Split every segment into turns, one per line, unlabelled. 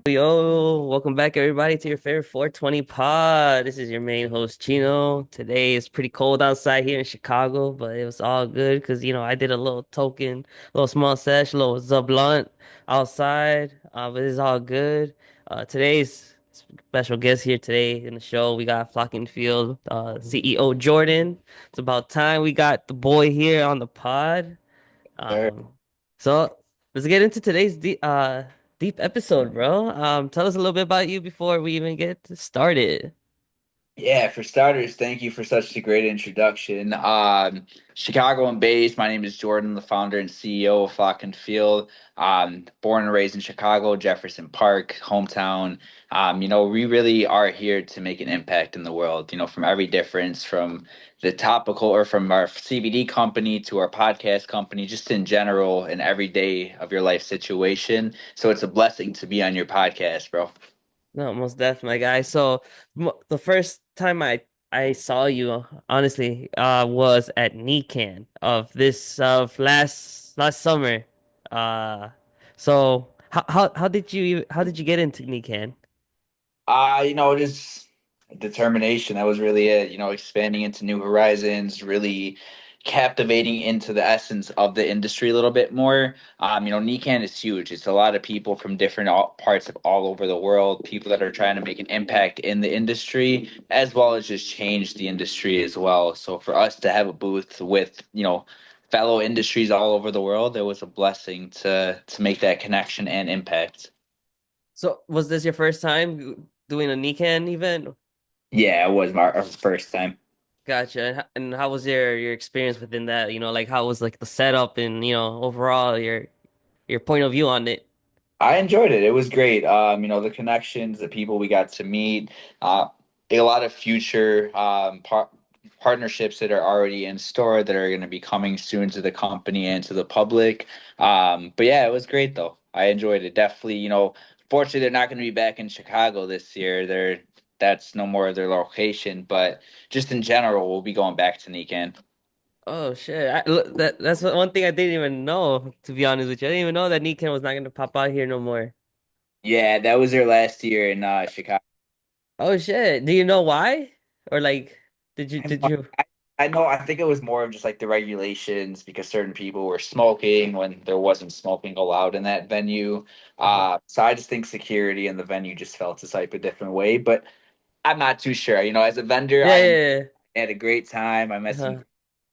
Yo, welcome back everybody to your favorite 420 pod. This is your main host Chino. Today is pretty cold outside here in Chicago, but it was all good because I did a little token, little small sesh, little Zablunt outside. But it's all good. Today's special guest here today in the show, we got Flocking Field, CEO Jordan. It's about time we got the boy here on the pod.
Sure.
Um, so let's get into today's deep episode, bro. Tell us a little bit about you before we even get started.
Yeah, for starters, thank you for such a great introduction. Chicago and based. My name is Jordan, the founder and CEO of Flock and Field. Born and raised in Chicago, Jefferson Park, hometown. We really are here to make an impact in the world. From every difference, from the topical or from our CBD company to our podcast company, just in general, in every day of your life situation. So it's a blessing to be on your podcast, bro.
No, most definitely, guys. So the first time I saw you, honestly, was at NECAN of this of last summer. Uh, so how did you get into NECAN?
Just determination. That was really it. Expanding into new horizons, really captivating into the essence of the industry a little bit more. NECAN is huge. It's a lot of people from different parts of all over the world, people that are trying to make an impact in the industry, as well as just change the industry as well. So for us to have a booth with, fellow industries all over the world, it was a blessing to make that connection and impact.
So was this your first time doing a NECAN event?
Yeah, it was our first time.
Gotcha. And how was your experience within that? Like how was like the setup and overall your point of view on it?
I enjoyed it. It was great. The connections, the people we got to meet, uh, a lot of future partnerships that are already in store that are going to be coming soon to the company and to the public. But yeah, it was great though. I enjoyed it. Definitely, fortunately they're not going to be back in Chicago this year. That's no more of their location, but just in general, we'll be going back to Nikan.
Oh shit. Look, that's one thing I didn't even know, to be honest with you. I didn't even know that Nikan was not gonna pop out here no more.
Yeah, that was their last year in Chicago.
Oh shit. Do you know why? Or like did
I,
you
I know. I think it was more of just like the regulations because certain people were smoking when there wasn't smoking allowed in that venue.
uh
So I just think security in the venue just felt a type of different way. But I'm not too sure. As a vendor,
Yeah,
had a great time. I met some
yeah.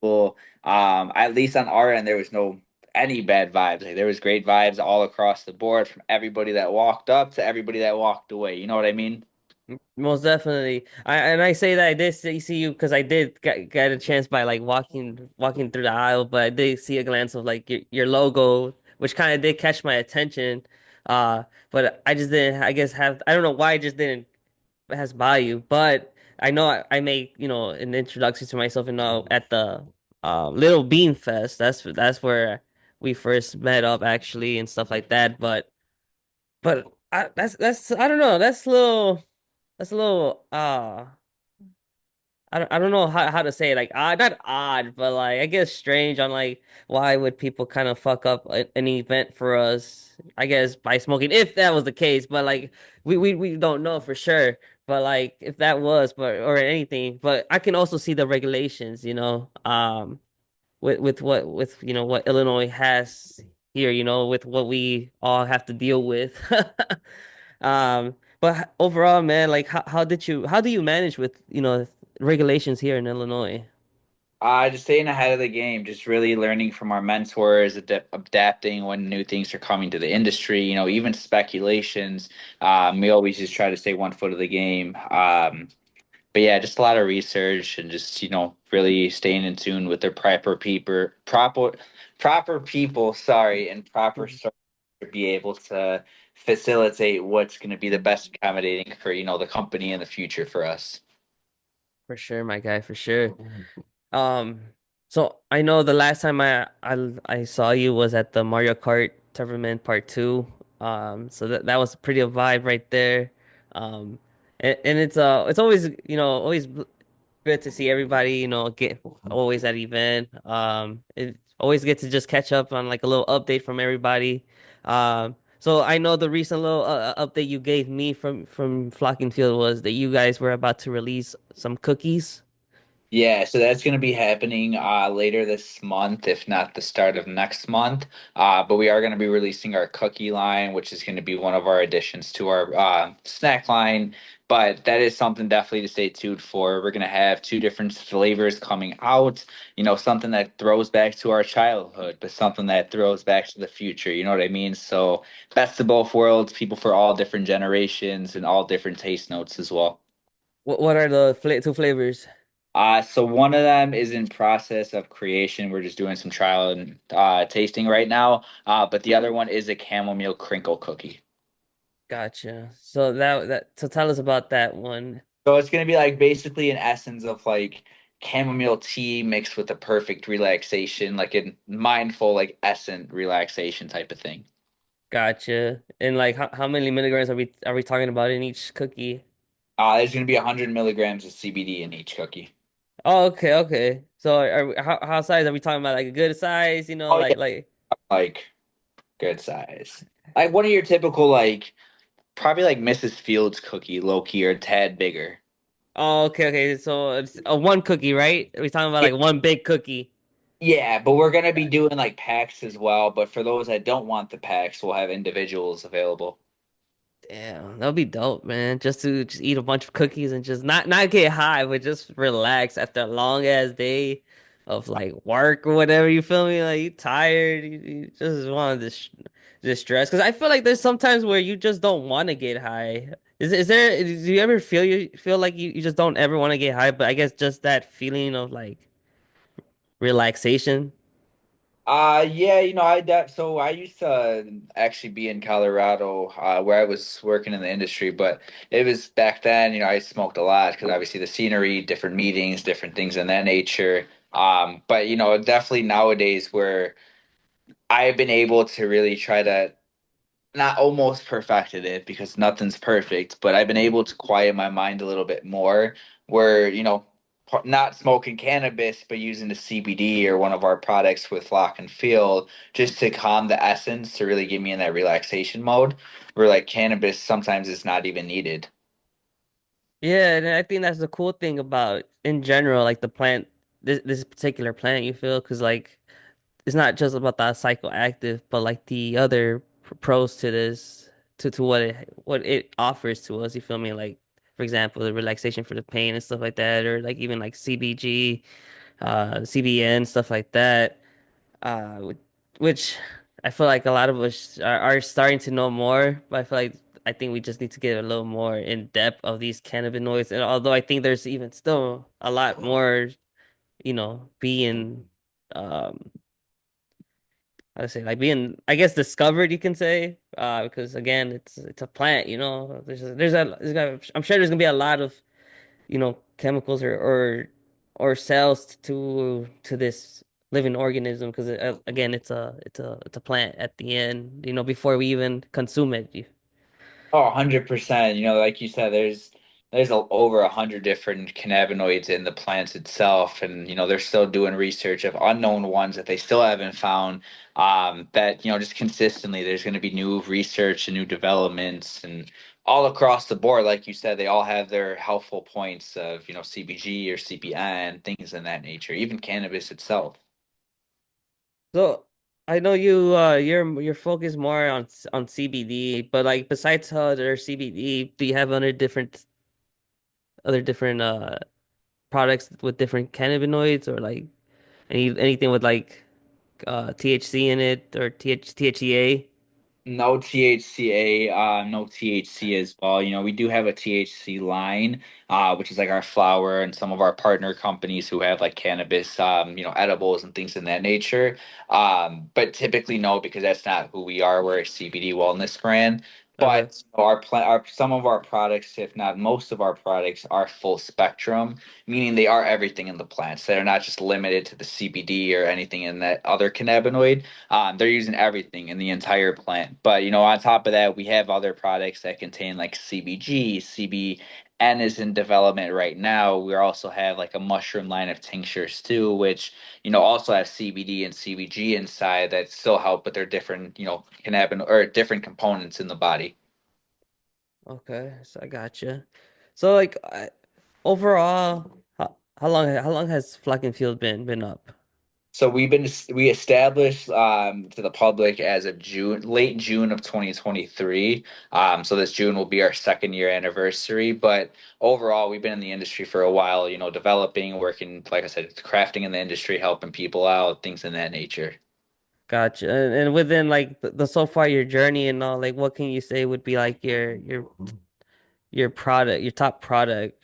people. At least on our end, there was no any bad vibes. Like there was great vibes all across the board from everybody that walked up to everybody that walked away. You know what I mean?
Most definitely. I say that I did see you because I did get a chance by like walking through the aisle, but I did see a glance of like your logo, which kind of did catch my attention. But I just didn't, I guess have I don't know why I just didn't pass by you, but I know I made an introduction to myself at the Little Bean Fest. That's where we first met up actually and stuff like that. But that's I don't know, that's a little I don't know how to say it, like odd, not odd, but like I guess strange on like why would people kind of fuck up an event for us, I guess by smoking, if that was the case, but like we don't know for sure, but like if that was, but or anything, but I can also see the regulations, with what Illinois has here, with what we all have to deal with. But overall, man, like how do you manage with, regulations here in Illinois?
Just staying ahead of the game, just really learning from our mentors, adapting when new things are coming to the industry, even speculations. We always just try to stay one foot of the game. But yeah, just a lot of research and just, really staying in tune with their proper people, sorry, and proper
Mhm.
structure to be able to facilitate what's going to be the best accommodating for, the company in the future for us.
For sure, my guy, for sure. Um, so I know the last time I saw you was at the Mario Kart Tournament Part 2. So that was pretty a vibe right there. Um, and it's always, always good to see everybody, get always at event. It always get to just catch up on like a little update from everybody. So I know the recent little update you gave me from Flocking Field was that you guys were about to release some cookies.
Yeah, so that's going to be happening later this month, if not the start of next month. But we are going to be releasing our cookie line, which is going to be one of our additions to our snack line. But that is something definitely to stay tuned for. We're going to have two different flavors coming out. Something that throws back to our childhood, but something that throws back to the future. You know what I mean? So, best of both worlds, people for all different generations and all different taste notes as well.
What are the two flavors?
So one of them is in process of creation. We're just doing some trial and tasting right now. But the other one is a chamomile crinkle cookie.
Gotcha. So so tell us about that one.
So it's gonna be like basically an essence of like chamomile tea mixed with a perfect relaxation, like a mindful, like essent relaxation type of thing.
Gotcha. And like how many milligrams are we talking about in each cookie?
There's gonna be 100 milligrams of CBD in each cookie.
Oh, okay, okay. So how size are we talking about? Like a good size,
Oh yeah,
like
like good size. Like one of your typical like probably like Mrs. Fields cookie, low key or a tad bigger.
oh, okay, okay. So it's a one cookie, right? Are we talking about like one big cookie?
Yeah, but we're gonna be doing like packs as well. But for those that don't want the packs, we'll have individuals available.
Damn, that'll be dope, man. Just to just eat a bunch of cookies and just not get high, but just relax after a long ass day of like work or whatever. You feel me? Like you tired, you just want to distress. Because I feel like there's sometimes where you just don't want to get high. Is there? Do you ever feel like you just don't ever want to get high? But I guess just that feeling of like relaxation.
Yeah, so I used to actually be in Colorado, where I was working in the industry, but it was back then, I smoked a lot because obviously the scenery, different meetings, different things in that nature. But definitely nowadays where I've been able to really try to not almost perfected it because nothing's perfect, but I've been able to quiet my mind a little bit more where, not smoking cannabis, but using the CBD or one of our products with Lock and Feel just to calm the essence to really get me in that relaxation mode where like cannabis sometimes is not even needed.
Yeah, and I think that's the cool thing about in general, like the plant, this particular plant. You feel because like it's not just about the psychoactive, but like the other pros to this, to what it offers to us. You feel me? Like for example, the relaxation for the pain and stuff like that, or like even like CBG, CBN, stuff like that. Uh, wh- which I feel like a lot of us are starting to know more, but I think we just need to get a little more in depth of these cannabinoids. And although I think there's even still a lot more, being um I say like being I guess discovered you can say because again it's a plant I'm sure there's gonna be a lot of chemicals or cells to this living organism because again it's a plant at the end before we even consume it.
Oh, 100%. Like you said, there's over 100 different cannabinoids in the plants itself, and they're still doing research of unknown ones that they still haven't found. That just consistently there's going to be new research and new developments, and all across the board, like you said, they all have their helpful points of CBG or CPN, things in that nature, even cannabis itself.
So I know you're focused more on CBD, but like besides other CBD, do you have other different products with different cannabinoids or like anything with like THC in it or THCA?
No THCA, no THC as well. We do have a THC line, which is like our flower and some of our partner companies who have like cannabis, edibles and things in that nature. But typically no, because that's not who we are. We're a CBD wellness brand.
Uh-huh.
But some of our products, if not most of our products, are full spectrum, meaning they are everything in the plants. They're not just limited to the CBD or anything in that other cannabinoid. They're using everything in the entire plant. But on top of that, we have other products that contain like CBG, CBN, and is in development right now. We also have like a mushroom line of tinctures too, which also have CBD and CBG inside that still help, but they're different, cannabinoid or different components in the body.
Okay, so I gotcha. So like overall, how long has Flock and Field been up?
So we established to the public as of June, late June of 2023. So this June will be our second year anniversary. But overall, we've been in the industry for a while. Developing, working, like I said, crafting in the industry, helping people out, things in that nature.
Gotcha. And within like the so far your journey and all, like what can you say would be like your product, your top product?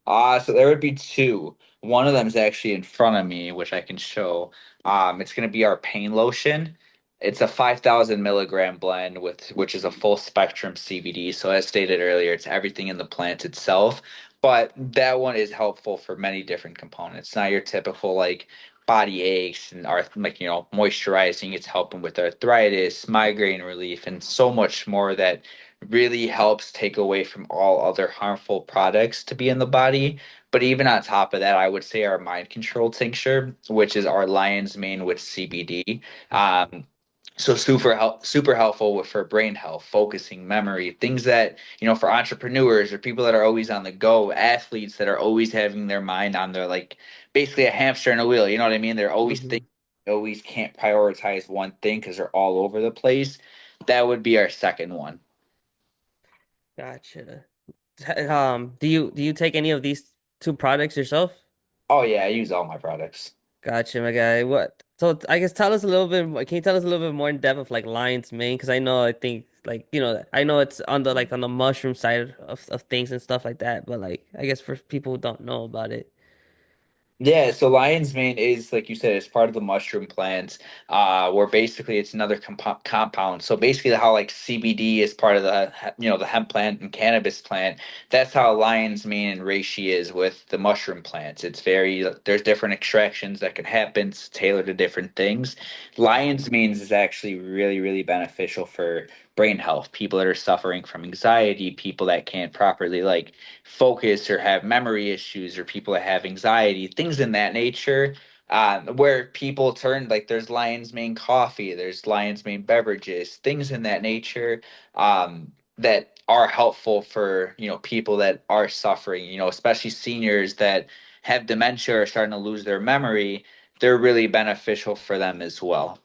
So there would be two. One of them is actually in front of me, which I can show. It's going to be our pain lotion. It's a 5,000 milligram blend with which is a full spectrum CBD. So as stated earlier, it's everything in the plant itself. But that one is helpful for many different components. Not your typical like body aches and like moisturizing. It's helping with arthritis, migraine relief, and so much more that really helps take away from all other harmful products to be in the body. But even on top of that, I would say our mind control tincture, which is our lion's mane with CBD. Um, so super helpful for brain health, focusing, memory, things that, for entrepreneurs or people that are always on the go, athletes that are always having their mind on their like basically a hamster in a wheel. You know what I mean? They're always
Hmm.
thinking, always can't prioritize one thing because they're all over the place. That would be our second one.
Gotcha. Do you take any of these two products yourself?
Oh yeah, I use all my products.
Gotcha, my guy. What? So I guess tell us a little bit more. Can you tell us a little bit more in depth of like lion's mane? Because I think like I know it's on the like on the mushroom side of things and stuff like that. But like I guess for people who don't know about it.
Yeah, so lion's mane is like you said, it's part of the mushroom plant, where basically it's another compound. So basically, how like CBD is part of the hemp plant and cannabis plant. That's how lion's mane and reishi is with the mushroom plants. There's different extractions that can happen. It's tailored to different things. Lion's mane is actually really really beneficial for brain health. People that are suffering from anxiety, people that can't properly like focus or have memory issues or people that have anxiety, things in that nature. Where people turn like there's lion's mane coffee, there's lion's mane beverages, things in that nature, that are helpful for people that are suffering, especially seniors that have dementia or starting to lose their memory. They're really beneficial for them as well.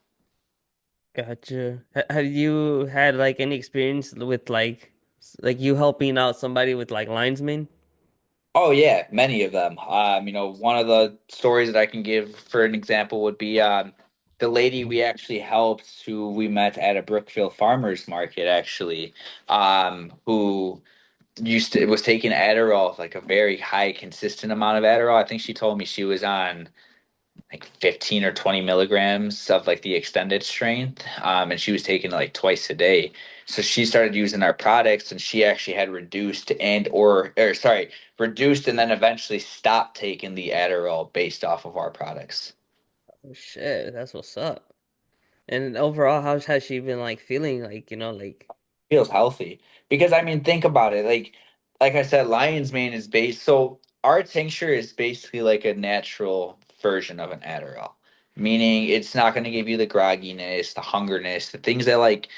Gotcha. Have you had like any experience with like you helping out somebody with like lion's mane?
Oh yeah, many of them. One of the stories that I can give for an example would be the lady we actually helped who we met at a Brookfield farmers market actually, who was taking Adderall, like a very high consistent amount of Adderall. I think she told me she was on like 15 or 20 milligrams of like the extended strength. And she was taking it like twice a day. So she started using our products and she actually had reduced and then eventually stopped taking the Adderall based off of our products.
Oh shit, that's what's up. And overall, how has she been like feeling like, like
Feels healthy because I mean think about it like I said lion's mane is based so our tincture is basically like a natural version of an Adderall, meaning it's not going to give you the grogginess, the hungerness, the things that like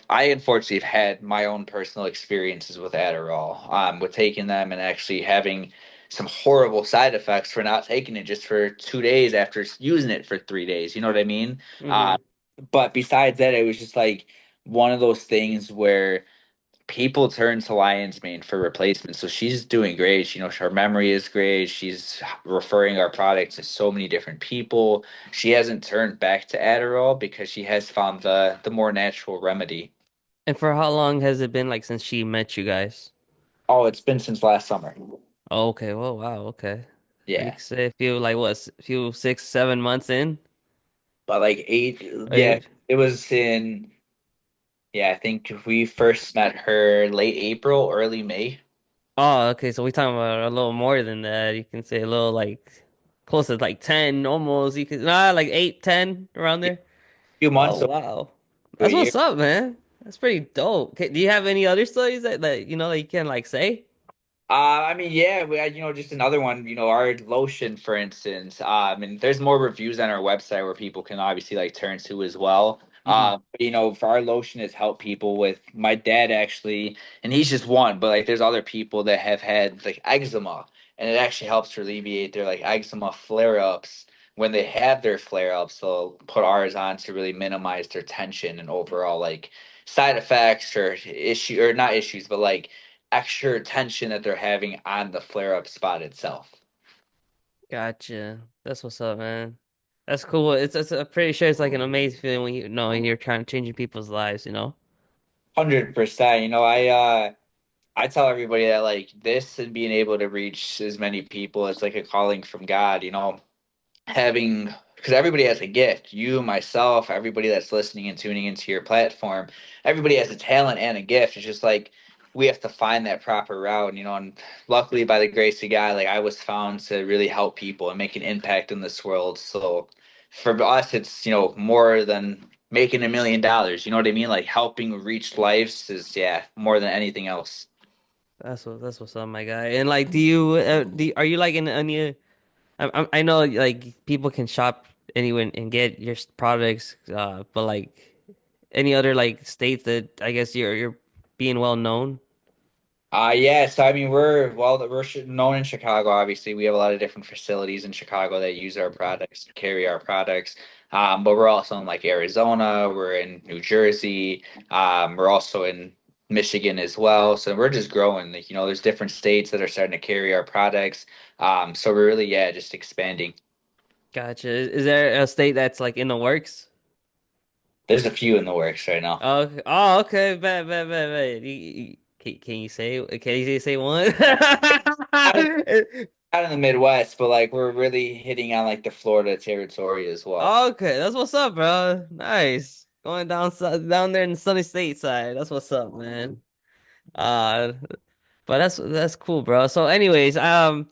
I unfortunately have had my own personal experiences with Adderall, with taking them and actually having some horrible side effects for not taking it just for 2 days after using it for 3 days, you know what I mean?
hmm.
But besides that it was just like one of those things where people turn to lion's mane for replacement. So she's doing great. Her memory is great. She's referring our products to so many different people. She hasn't turned back to Adderall because she has found the more natural remedy.
And for how long has it been like since she met you guys?
Oh, it's been since last summer.
Oh, okay. Well, wow. Okay. You
Yeah.
could say a few like what, a few 6, 7 months in,
But like eight, yeah,
right?
it was in, yeah, I think we first met her late April, early May.
Oh, okay. So we're talking about a little more than that. You can say a little like close to like 10 almost. You could like 8, 10 around
Yeah,
there.
few
Oh,
months to
wow.
a
That's
year.
what's up, man. That's pretty dope. Okay, do you have any other stories that you can like say?
I mean, yeah, we had, just another one, our lotion, for instance. And there's more reviews on our website where people can obviously like turn to as well.
Hmm.
For our lotion has helped people with my dad actually, and he's just one, but like there's other people that have had like eczema, and it actually helps to alleviate their like eczema flare-ups. When they have their flare-ups, they'll put ours on to really minimize their tension and overall like side effects or issue or not issues, but like extra attention that they're having on the flare up spot itself.
Gotcha. That's what's up, man. That's cool. I'm pretty sure it's like an amazing feeling when you know you're kind of changing people's lives, you know?
100%. I tell everybody that like this and being able to reach as many people is like a calling from God, having because everybody has a gift. You, myself, everybody that's listening and tuning into your platform, everybody has a talent and a gift. It's just like we have to find that proper route, and luckily by the grace of God, like I was found to really help people and make an impact in this world. So for us it's, more than making $1 million. You know what I mean? Like helping reach lives is yeah, more than anything else.
That's what's up, my guy. And like, are you like in any? I know like people can shop anywhere and get your products, but like any other like states that I guess you're being well known.
Yeah, so I mean, we're known in Chicago. Obviously, we have a lot of different facilities in Chicago that use our products, carry our products. But we're also in like Arizona, we're in New Jersey, we're also in Michigan as well. So we're just growing. Like, there's different states that are starting to carry our products. So we're really, yeah, just expanding.
Gotcha. Is there a state that's like in the works?
There's a few in the works right now.
Oh, okay. Bet. Can you say one?
Not not in the Midwest, but like we're really hitting on like the Florida territory as well.
Okay, that's what's up, bro. Nice. Going down there in the sunny state side. That's what's up, man. Uh, but that's cool, bro. So, anyways, so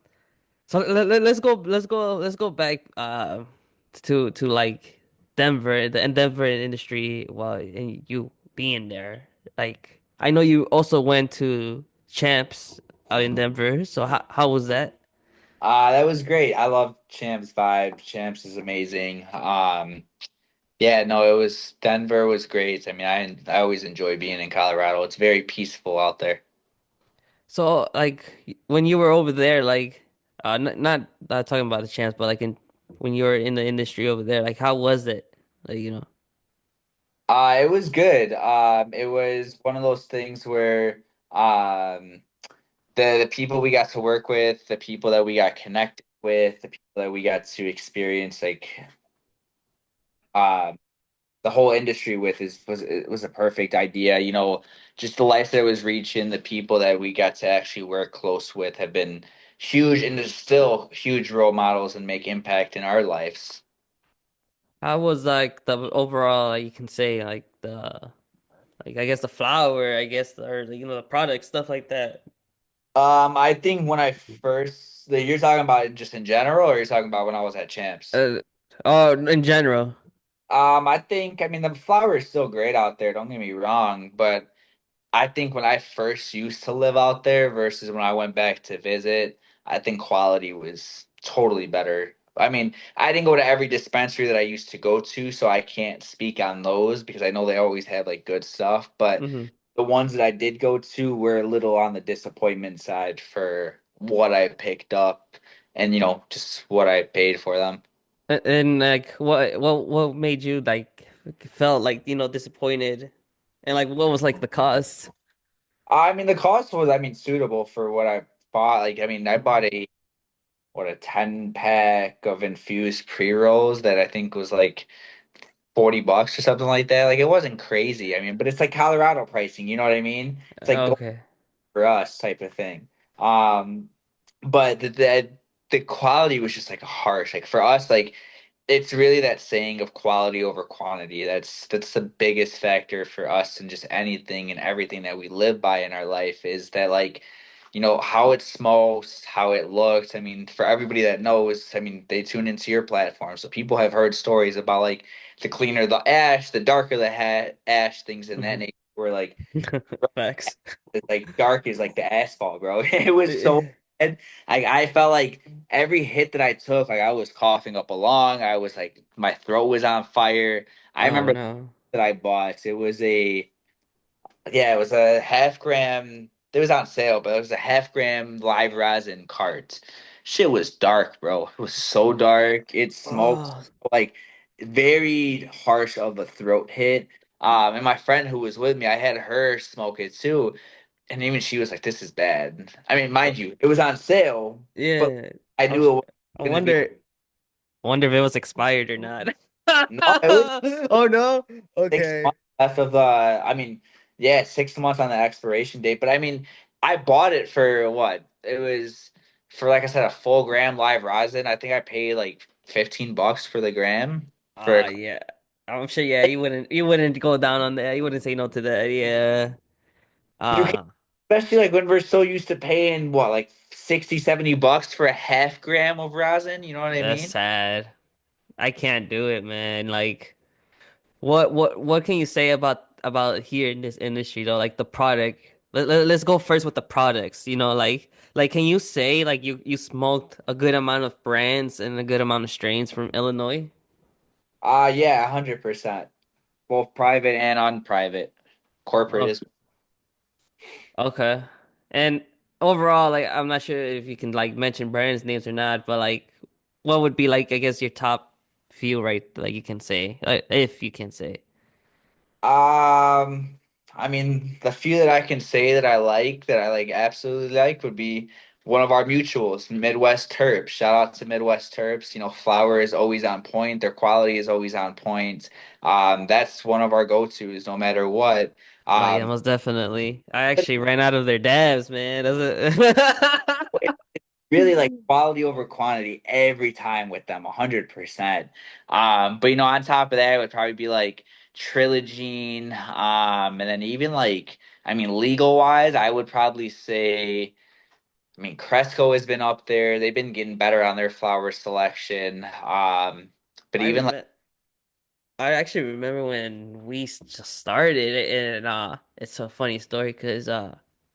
let's go back to like the Denver industry while and you being there. Like, I know you also went to Champs out in Denver. So how was that?
That was great. I love Champs Vibe. Champs is amazing. Yeah, no, it was Denver was great. I mean, I always enjoy being in Colorado. It's very peaceful out there.
So like when you were over there, like not talking about the Champs, but like in when you were in the industry over there, like how was it? Like
It was good. It was one of those things where um the people we got to work with, the people that we got connected with, the people that we got to experience um the whole industry with was a perfect idea. Just the life that it was reaching, the people that we got to actually work close with have been huge and there's still huge role models and make impact in our lives.
how was like the overall you can say like the like I guess the flower, I guess or the product stuff like that.
I think when I first, you're talking about it just in general, or you're talking about when I was at Champs?
Uh, oh, in general.
I mean, the flower is still great out there. Don't get me wrong, but I think when I first used to live out there versus when I went back to visit, I think quality was totally better. I mean, I didn't go to every dispensary that I used to go to, so I can't speak on those because I know they always have like good stuff, but
Hmm.
the ones that I did go to were a little on the disappointment side for what I picked up and just what I paid for them.
And like what made you like felt like disappointed, and like what was like the cost?
I mean, the cost was, I mean, suitable for what I bought. Like, I mean, I bought a 10 pack of infused pre-rolls that I think was like $40 or something like that. Like it wasn't crazy. I mean, but it's like Colorado pricing, you know what I mean? It's like go
Okay.
for us type of thing. Um, but the quality was just like harsh. Like for us, like it's really that saying of quality over quantity. That's the biggest factor for us and just anything and everything that we live by in our life is that like, how it smokes, how it looks. I mean, for everybody that knows, I mean, they tune into your platform. So people have heard stories about like the cleaner the ash, the darker the ash, things in that
Hmm.
nature. were like
Facts.
it's like dark as like the asphalt, bro. It was so bad. I felt like every hit that I took, like I was coughing up a lung. I was like my throat was on fire. I
Oh
remember
no.
that I bought. It was a yeah, it was a half gram. It was on sale, but it was a half gram live resin cart. Shit was dark, bro. It was so dark. It smoked
Oh,
like very harsh of a throat hit. And my friend who was with me, I had her smoke it too, and even she was like, "This is bad." I mean, mind you, it was on sale, but
yeah.
I
I'm,
knew it was
I
going to be.
wonder if it was expired or not.
No, it was
Oh no.
6 months
Okay.
left of the. I mean, yeah, 6 months on the expiration date. But I mean, I bought it for what? It was for like I said, a full gram live rosin. I think I paid like $15 for the gram for.
Yeah. I'm sure, yeah, you wouldn't go down on that. You wouldn't say no to that. Yeah.
You can,
Ah,
especially like when we're so used to paying what, like 60, $70 for a half gram of rosin. You know what I
that's
mean?
sad. I can't do it, man. Like what can you say about here in this industry though? Like the product. Let's go first with the products. Like can you say like you smoked a good amount of brands and a good amount of strains from Illinois?
Yeah, 100%. Both private and unprivate. Corporate
Oh,
is.
okay. And overall, like I'm not sure if you can like mention brands names or not, but like what would be like I guess your top few, right? Like you can say, like, if you can say.
I mean, the few that I can say that I like absolutely like would be one of our mutuals, Midwest Terps. Shout out to Midwest Terps. You know, flour is always on point. Their quality is always on point. That's one of our go-tos, no matter what.
Oh yeah,
Um,
most definitely. I actually ran out of their dabs, man. That's it.
really like quality over quantity every time with them 100%. But you know, on top of that it would probably be like Trilogene, and then even like, I mean, legal wise I would probably say, I mean, Cresco has been up there. They've been getting better on their flower selection. But
I
even like
remember. I actually remember when we just started, and it's a funny story because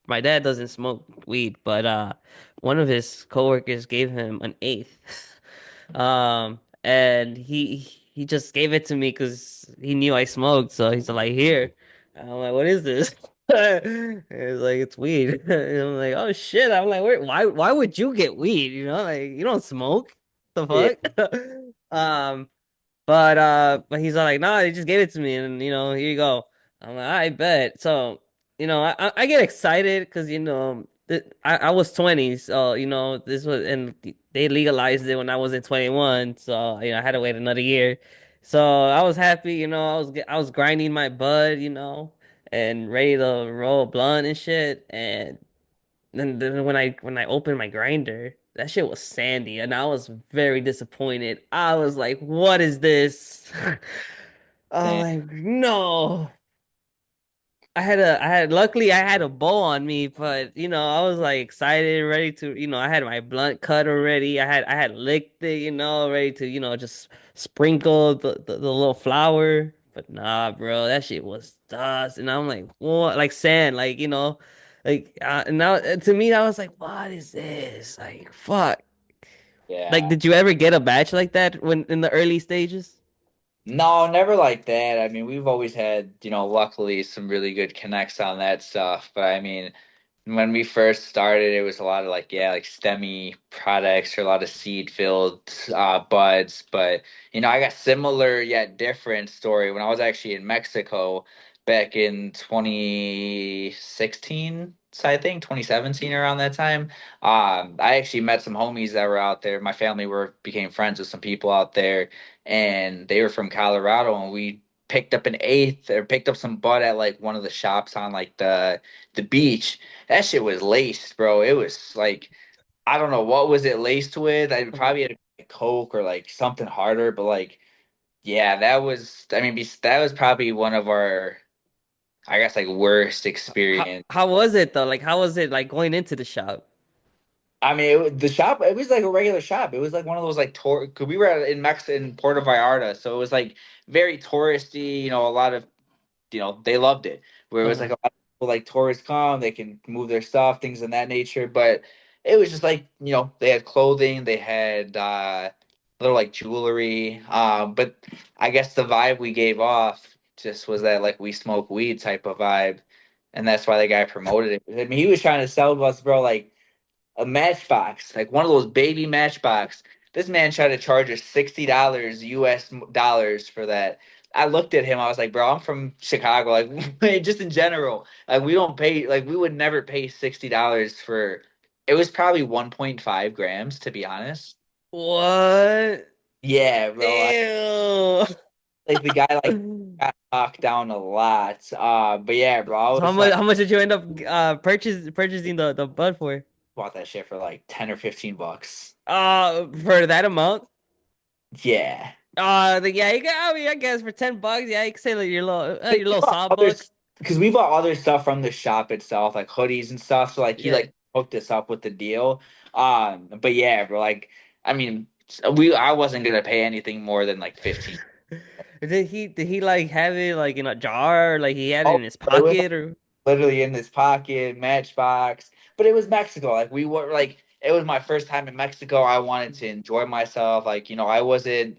my dad doesn't smoke weed, but one of his coworkers gave him an eighth, and he just gave it to me because he knew I smoked, so he's like, "Here." I'm like, "What is this?" It's like it's weed. And I'm like, "Oh shit!" I'm like, Why would you get weed? Like you don't smoke. The
yeah,
fuck?" Um. But he's all like, nah, they just gave it to me, and here you go. I'm like, I bet. So, I get excited because I was 20, so this was, and they legalized it when I was in 21, so I had to wait another year. So I was happy, I was grinding my bud, and ready to roll a blunt and shit, and then when I opened my grinder, that shit was sandy, and I was very disappointed. I was like, "What is this?" I'm
damn,
like, "No." Luckily I had a bowl on me, but I was like excited, ready to, I had my blunt cut already. I had licked it, ready to, just sprinkle the little flour. But nah, bro, that shit was dust. And I'm like, what? Like sand, like, and now to me, I was like, what is this? Like, fuck. Like,
yeah.
did you ever get a batch like that when in the early stages?
No, never like that. I mean, we've always had, luckily some really good connects on that stuff. But I mean, when we first started, it was a lot of like, yeah, like STEMmy products or a lot of seed filled buds. But, I got similar yet different story when I was actually in Mexico back in 2016, so I think 2017 around that time. I actually met some homies that were out there. My family became friends with some people out there, and they were from Colorado, and we picked up an eighth or picked up some bud at like one of the shops on like the beach. That shit was laced, bro. It was like, I don't know what was it laced with. I probably had a Coke or like something harder, but like, yeah, that was. I mean, that was probably one of our, I guess, like worst
How
experience.
how was it though? Like, how was it like going into the shop?
I mean, the shop, it was like a regular shop. It was like one of those like tour. Cause we were in Mexico in Puerto Vallarta, so it was like very touristy. A lot of, they loved it. where it was like
Uh-huh.
a lot of people, like tourists come, they can move their stuff, things of that nature. But it was just like, they had clothing, they had little like jewelry. But I guess the vibe we gave off just was that like we smoke weed type of vibe. And that's why the guy promoted it. I mean, he was trying to sell to us, bro, like a matchbox, like one of those baby matchbox. This man tried to charge us $60 US dollars for that. I looked at him. I was like, bro, I'm from Chicago. Like, just in general, like we don't pay. Like, we would never pay $60 for. It was probably 1.5 grams, to be honest.
What?
Yeah, bro.
Ew.
Like the guy like got knocked down a lot. But yeah, bro. I
So
was like,
how much did you end up purchasing the bud for?
bought that shit for like 10 or 15 bucks.
For that amount?
Yeah.
Yeah, I mean, I guess for $10, yeah, you can say like
Like,
your
we
little
bought other
sawbucks.
because we bought other stuff from the shop itself, like hoodies and stuff. So like he
Yeah.
like hooked us up with the deal. But yeah, bro, like I mean, I wasn't gonna pay anything more than like 15.
Did he like have it like in a jar, like he had it
Oh,
in his
it was
pocket or
literally in his pocket, Matchbox. But it was Mexico. Like we were like it was my first time in Mexico. I wanted to enjoy myself. Like, I wasn't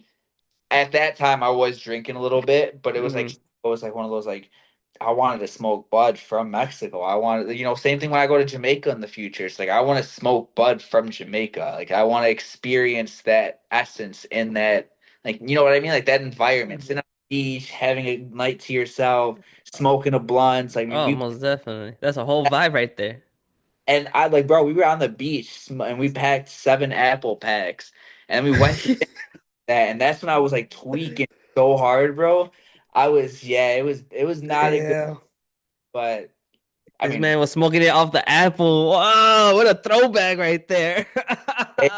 at that time I was drinking a little bit, but
hmm
it was like one of those like I wanted to smoke bud from Mexico. I wanted, same thing when I go to Jamaica in the future. It's like I want to smoke bud from Jamaica. Like I want to experience that essence in that, like, you know what I mean? Like that environment, sitting on the beach, having a night to yourself, smoking a blunt. Like, I mean,
Oh, most definitely. That's a whole vibe right there.
and I like, bro, we were on the beach and we packed 7 apple packs and we went to that, and that's when I was like tweaking so hard, bro. Yeah, it was not a good,
Yeah.
but I
This
mean,
man was smoking it off the apple. Wow, what a throwback right there.
hey,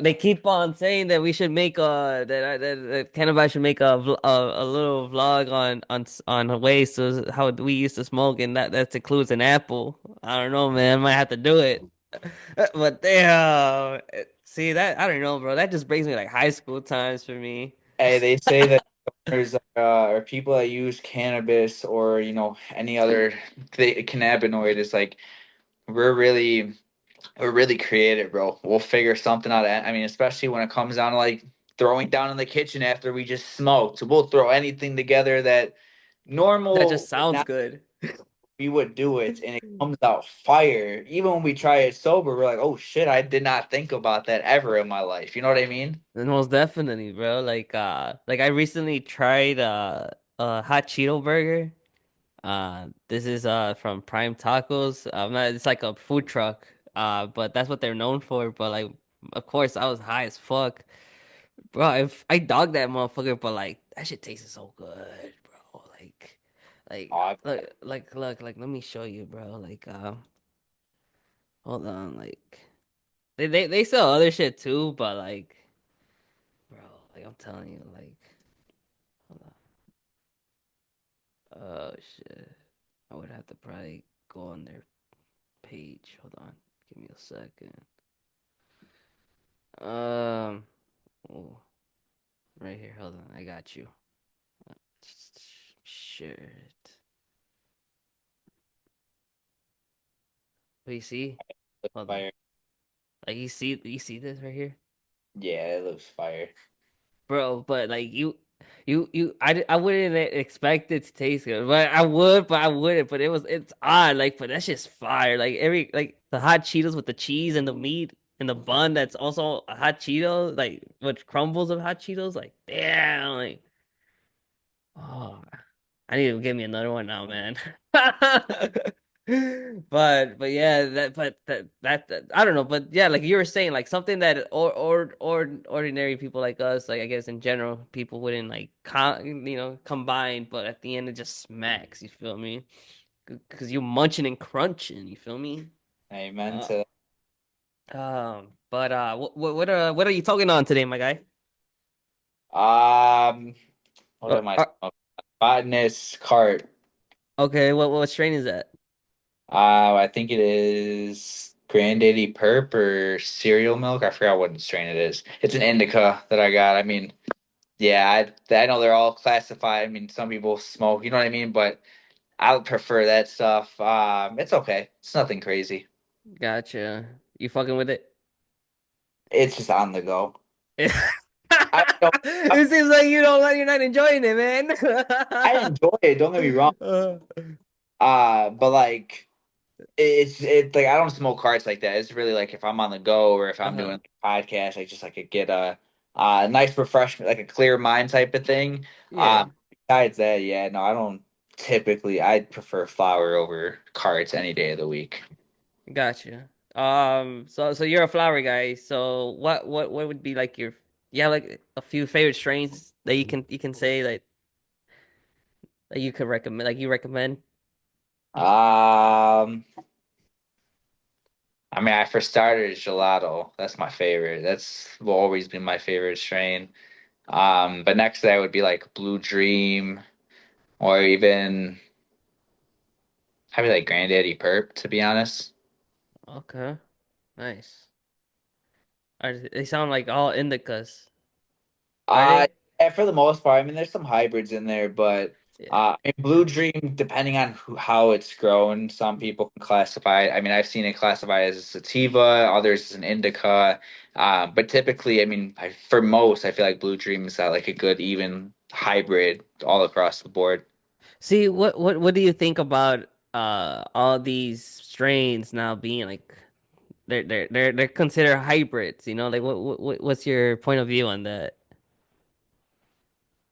They keep on saying that we should make that Canna Vibe should make a little vlog on ways to how we used to smoke, and that includes an apple. I don't know, man. Might have to do it. But damn, see that I don't know, bro. That just brings me like high school times for me.
they say that there's or people that use cannabis or any other cannabinoid is like we're really we're really creative, bro. We'll figure something out. I mean, especially when it comes down to like throwing down in the kitchen after we just smoked. So we'll throw anything together that
That just
normal would
sounds
not.
good.
We would do it and it comes out fire. Even when we try it sober, we're like, oh shit, I did not think about that ever in my life. You know what I mean?
And most definitely, bro. Like I recently tried a hot Cheeto burger. This is from Prime Tacos. It's like a food truck. But that's what they're known for. But like, of course, I was high as fuck, bro. If I dogged that motherfucker, but like that shit tasted so good, bro.
Oh,
Like, let me show you, bro. Hold on, like they sell other shit too, but like, bro, like I'm telling you, like, hold on. Oh shit, I would have to probably go on their page. Hold on, give me a second. Um, oh, right here. Hold on, I got you. Shit. What you see?
it looks
Hold on.
fire.
Like you see this right here?
Yeah, it looks fire.
Bro, but like I wouldn't expect it to taste good, but I wouldn't. But it's odd, like, but that's just fire. Like like the hot Cheetos with the cheese and the meat and the bun that's also a hot Cheeto, like with crumbles of hot Cheetos, like damn, like oh, I need to give me another one now, man. But yeah, that I don't know, but yeah, like you were saying, like something that or ordinary people like us, like I guess in general, people wouldn't like combine, but at the end it just smacks. You feel me? Because you munching and crunching. You feel me?
Amen
Uh,
to
what are you talking on today, my guy?
what
Uh,
am I
uh,
smoking? Botanist cart.
okay, what strain is that?
I think it is Granddaddy Perp or cereal milk. I forgot what strain it is. It's an indica that I got. I mean, Yeah, I know they're all classified. I mean, some people smoke, you know what I mean? But I would prefer that stuff. It's okay. It's nothing crazy.
Gotcha. You fucking with it?
It's just on the go.
It
I don't.
seems like you don't like you're not enjoying it, man.
I enjoy it. Don't get me wrong.
Uh,
But like it's like I don't smoke carts like that. It's really like if I'm on the go or if I'm
uh-huh.
doing a podcast, I just like to get a nice refreshment, like a clear mind type of thing.
Yeah,
Besides that, yeah, no, I don't typically. I'd prefer flower over carts any day of the week.
gotcha. So you're a flower guy. So what would be like your yeah, like a few favorite strains that you can say that you could recommend, like you recommend?
Um, I mean, for starters, gelato. That's my favorite. That's will always be my favorite strain. But next to that would be like Blue Dream or even probably like Granddaddy Perp, to be honest.
Okay, nice. They sound like all indicas, are
Uh,
they?
yeah, for the most part, I mean, there's some hybrids in there, but
Yeah.
in Blue Dream, depending on how it's grown, some people can classify it. I mean, I've seen it classified as a sativa, others as an indica. But typically, I mean, for most, I feel like Blue Dream is like a good, even hybrid all across the board.
See, what do you think about all these strains now being like they're considered hybrids, you know? Like what's your point of view on that?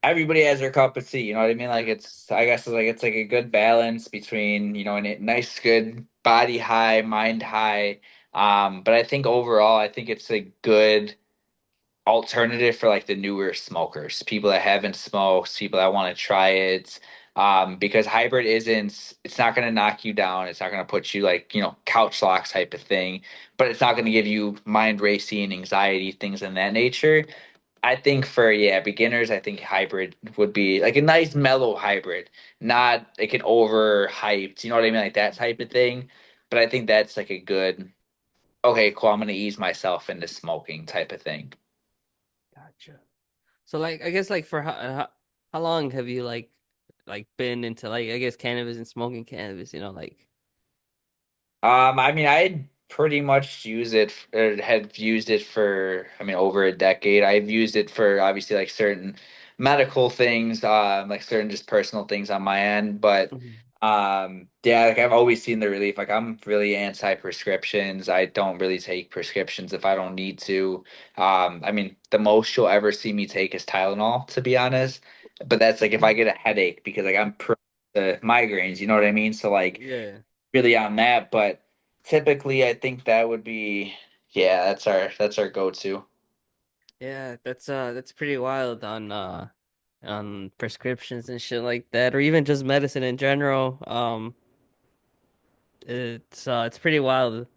Everybody has their cup of tea, you know what I mean? Like I guess it's like a good balance between, a nice, good body high, mind high. But I think overall, I think it's a good alternative for like the newer smokers, people that haven't smoked, people that want to try it. Because hybrid it's not going to knock you down. It's not going to put you like, couch locks type of thing, but it's not going to give you mind racing, anxiety, things in that nature. I think for yeah, beginners, I think hybrid would be like a nice mellow hybrid, not like an overhyped, you know what I mean, like that type of thing. But I think that's like a good, okay, cool, I'm gonna ease myself into smoking type of thing.
Gotcha. So like I guess like for how long have you like been into like I guess cannabis and smoking cannabis, you know, like
I mean, I pretty much use it or had used it for, I mean, over a decade. I've used it for obviously like certain medical things, like certain just personal things on my end. But
Mhm.
yeah, like I've always seen the relief. Like I'm really anti-prescriptions. I don't really take prescriptions if I don't need to. I mean, the most you'll ever see me take is Tylenol, to be honest. But that's like if I get a headache because like I'm prone to migraines, you know what I mean? So like
Yeah.
really on that, but typically I think that would be yeah, that's our go-to.
Yeah, that's pretty wild on prescriptions and shit like that, or even just medicine in general. It's pretty wild.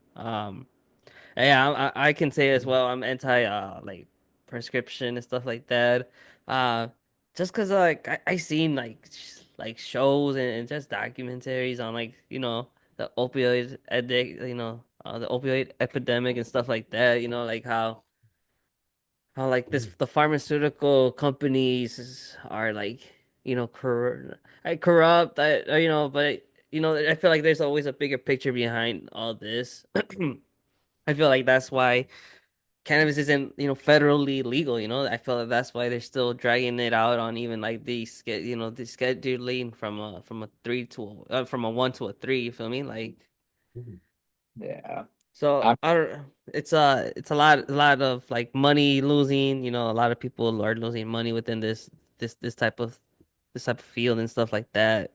Yeah, I can say as well. I'm anti like prescription and stuff like that. Uh, just 'cause like I seen like shows and just documentaries on like the opioid addict, the opioid epidemic and stuff like that. You know, like how like this the pharmaceutical companies are like corrupt. But I feel like there's always a bigger picture behind all this. I feel like that's why cannabis isn't, federally legal, I feel like that's why they're still dragging it out on even like the scheduling from a three to from a one to a three, you feel me? Like,
Yeah.
so
I'm
I don't, it's a lot of like money losing, a lot of people are losing money within this type of field and stuff like that.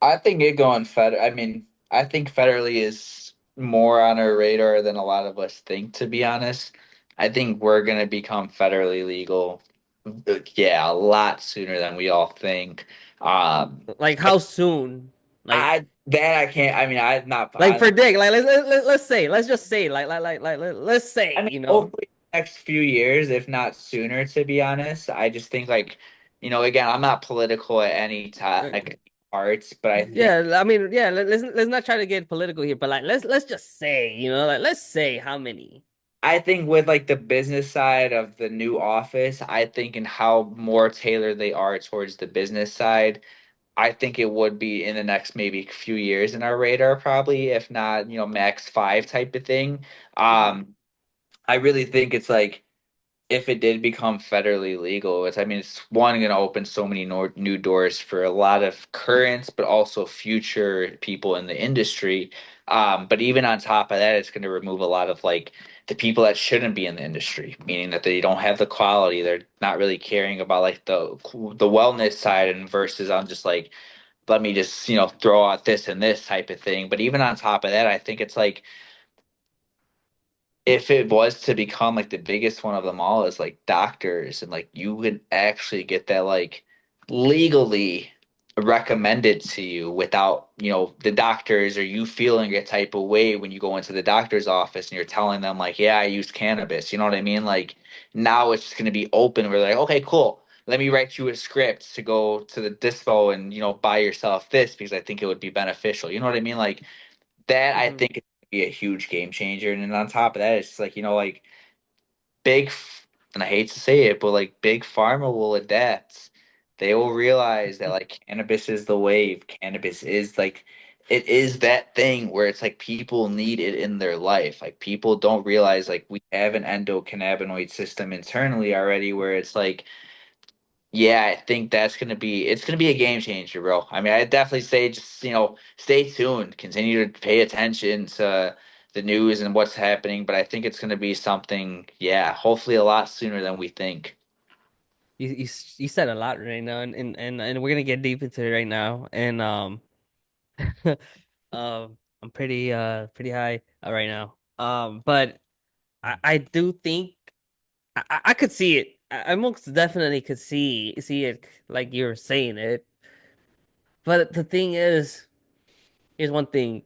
I think it going I mean, I think federally is more on our radar than a lot of us think, to be honest. I think we're gonna become federally legal, yeah, a lot sooner than we all think.
Like how soon? Like
I can't. I mean,
like
I'm not.
predict, like let's just say let's say,
I mean, hopefully next few years, if not sooner, to be honest. I just think like, again, I'm not political at any time,
Uh,
like parts, but I think
Yeah, I mean, yeah, let's not try to get political here, but like let's just say, like let's say how many.
I think with like the business side of the new office, I think and how more tailored they are towards the business side, I think it would be in the next maybe few years in our radar, probably, if not, max five type of thing.
Mhm,
I really think it's like if it did become federally legal, it's one going to open so many new doors for a lot of current, but also future people in the industry. But even on top of that, it's going to remove a lot of like the people that shouldn't be in the industry, meaning that they don't have the quality. They're not really caring about like the wellness side and versus on just like let me just throw out this and this type of thing. But even on top of that, I think it's like if it was to become like the biggest one of them all is like doctors and like you would actually get that like legally recommended to you without the doctors or you feeling a type of way when you go into the doctor's office and you're telling them like yeah I use cannabis, you know what I mean, like now it's just going to be open. We're like okay cool, let me write you a script to go to the dispo and buy yourself this because I think it would be beneficial, you know what I mean, like that I
mhm.
think is gonna be a huge game changer. And then on top of that, it's just like, like and I hate to say it, but like big pharma will adapt. They will realize that like cannabis is the wave. Cannabis is like it is that thing where it's like people need it in their life. Like people don't realize like we have an endocannabinoid system internally already where it's like yeah, I think it's gonna be a game changer, bro. I mean, I definitely say just, stay tuned, continue to pay attention to the news and what's happening, but I think it's gonna be something, yeah, hopefully a lot sooner than we think.
You said a lot right now, and we're gonna get deep into it right now. And I'm pretty high right now. But I do think I could see it. I most definitely could see it like you were saying it. But the thing is, here's one thing.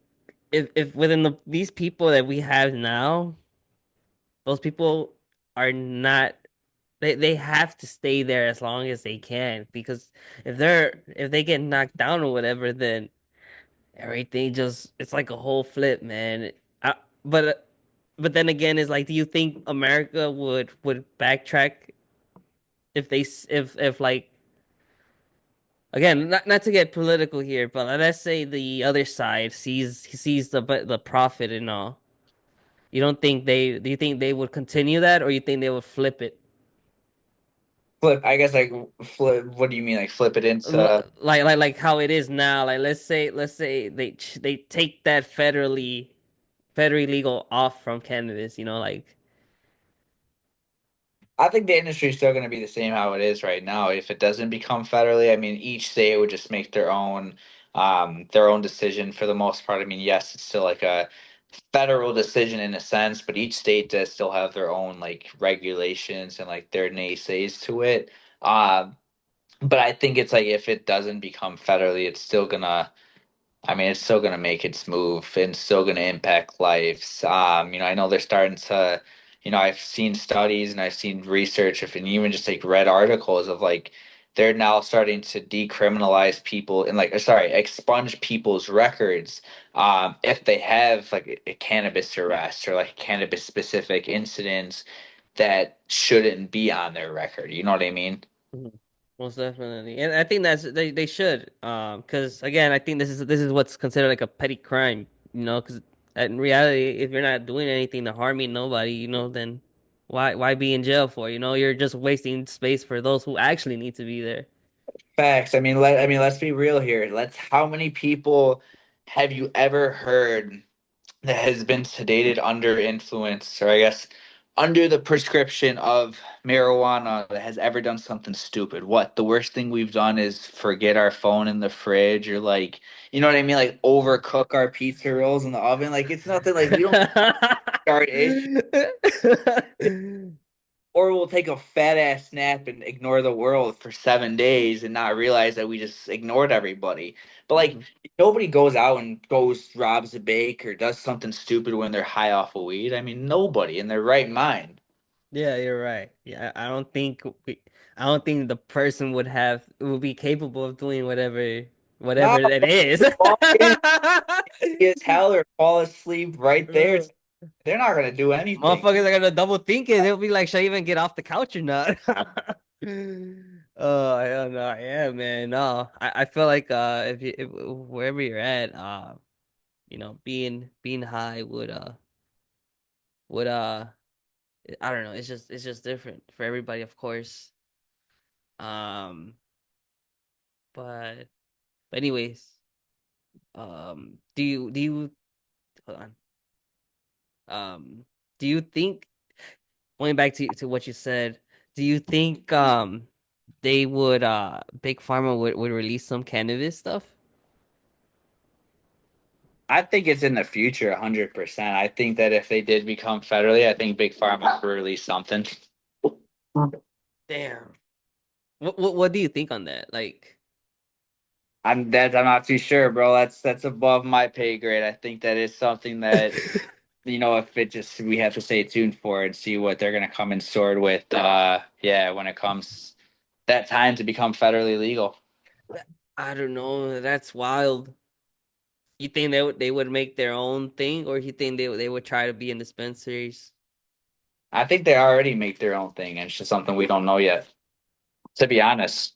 If within these people that we have now, those people are not they have to stay there as long as they can because if they get knocked down or whatever, then everything just it's like a whole flip, man. I, but but then again, it's like, do you think America would backtrack if if like again, not to get political here, but let's say the other side sees the profit and all. You don't think they do you think they would continue that, or you think they would flip it?
Flip, I guess like flip, what do you mean? Like flip it into
Like how it is now. Like let's say they take that federally legal off from cannabis. Like
I think the industry is still going to be the same how it is right now. If it doesn't become federally, I mean, each state would just make their own decision for the most part. I mean, yes, it's still like a federal decision in a sense, but each state does still have their own like regulations and like their naysays to it. Um, but I think it's like if it doesn't become federally, it's still gonna it's still going to make its move and still going to impact lives. I know they're starting to, I've seen studies and I've seen research of, and even just like read articles of like, they're now starting to decriminalize people and like, sorry, expunge people's records if they have like a cannabis arrest or like cannabis specific incidents that shouldn't be on their record. You know what I mean?
Mhm. Most definitely, and I think they should, because again, I think this is what's considered like a petty crime, because in reality, if you're not doing anything to harming nobody, then why be in jail for? You're just wasting space for those who actually need to be there.
Facts. Let's be real here. How many people have you ever heard that has been sedated under influence, or I guess under the prescription of marijuana that has ever done something stupid? What the worst thing we've done is forget our phone in the fridge, or like, you know what I mean? Like overcook our pizza rolls in the oven. Like it's nothing like we don't start issues. Or we'll take a fat ass nap and ignore the world for 7 days and not realize that we just ignored everybody. But like
Mhm.
nobody goes out and goes robs a bank or does something stupid when they're high off of weed. I mean, nobody in their right mind.
Yeah, you're right. Yeah, I don't think the person would be capable of doing
No,
whatever that is.
walk in as hell or fall asleep right there.
Uh,
It's They're not gonna do anything.
Motherfuckers are gonna double think it. They'll be like, should I even get off the couch or not? Oh, hell no. Yeah, man. No. I feel like if wherever you're at, being high would I don't know, it's just different for everybody, of course. Um, but anyways, do you hold on. Um, do you think going back to what you said, do you think they would Big Pharma would release some cannabis stuff?
I think it's in the future, 100%. I think that if they did become federally, I think Big Pharma would release something.
Damn. What do you think on that? Like,
I'm not too sure, bro. That's above my pay grade. I think that is something that if it just we have to stay tuned for and see what they're gonna come in sword with. Yeah, when it comes that time to become federally legal.
I don't know. That's wild. You think they would make their own thing, or you think they would try to be in dispensaries?
I think they already make their own thing, and it's just something we don't know yet. To be honest.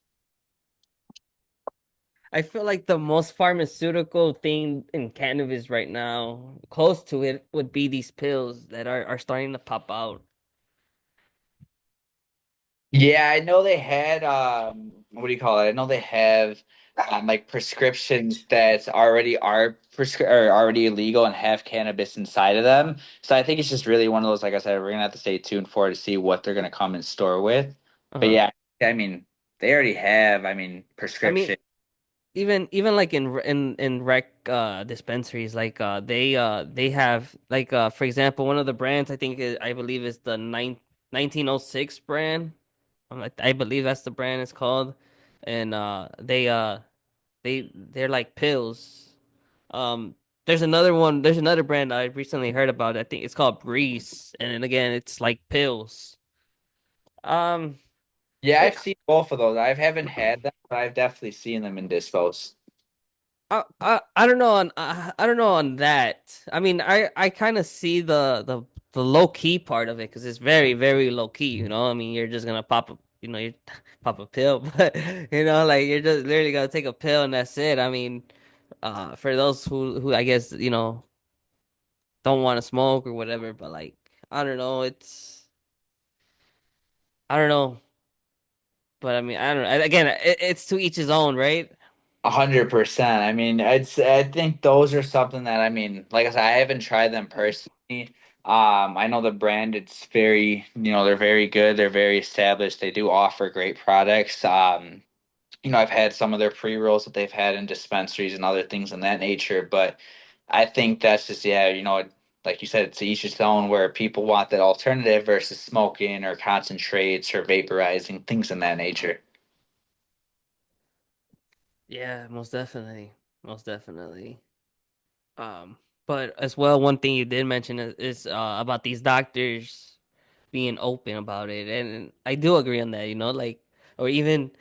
I feel like the most pharmaceutical thing in cannabis right now, close to it, would be these pills that are starting to pop out.
Yeah, I know they had what do you call it? I know they have like prescriptions that are already illegal and have cannabis inside of them. So I think it's just really one of those, like I said, we're gonna have to stay tuned for to see what they're gonna come in store with. But
Uh-huh.
yeah, I mean, they already have,
I mean,
prescription.
even like in rec dispensaries, like they have like for example, one of the brands I believe is the 1906 brand. I believe that's the brand it's called, and they're like pills. Um, there's another brand I recently heard about. I think it's called Breeze, and then again, it's like pills. Um,
Yeah,
it,
I've seen both of those. I haven't had them, but I've definitely seen them in dispos.
I don't know on I don't know on that. I mean, I kind of see the low key part of it because it's very very low key. I mean, you're just gonna you pop a pill, but like you're just literally gonna take a pill and that's it. I mean, for those who I guess don't want to smoke or whatever, but like I don't know, I don't know, but I mean I don't know. Again, it's to each his own, right?
100%. I think those are something that like I said, I haven't tried them personally. I know the brand, it's very, they're very good. They're very established. They do offer great products. I've had some of their pre-rolls that they've had in dispensaries and other things in that nature, but I think that's just, yeah, like you said, it's each its own where people want that alternative versus smoking or concentrates or vaporizing, things in that nature.
Yeah, most definitely, most definitely. Um, but as well, one thing you did mention is about these doctors being open about it, and I do agree on that. Like or even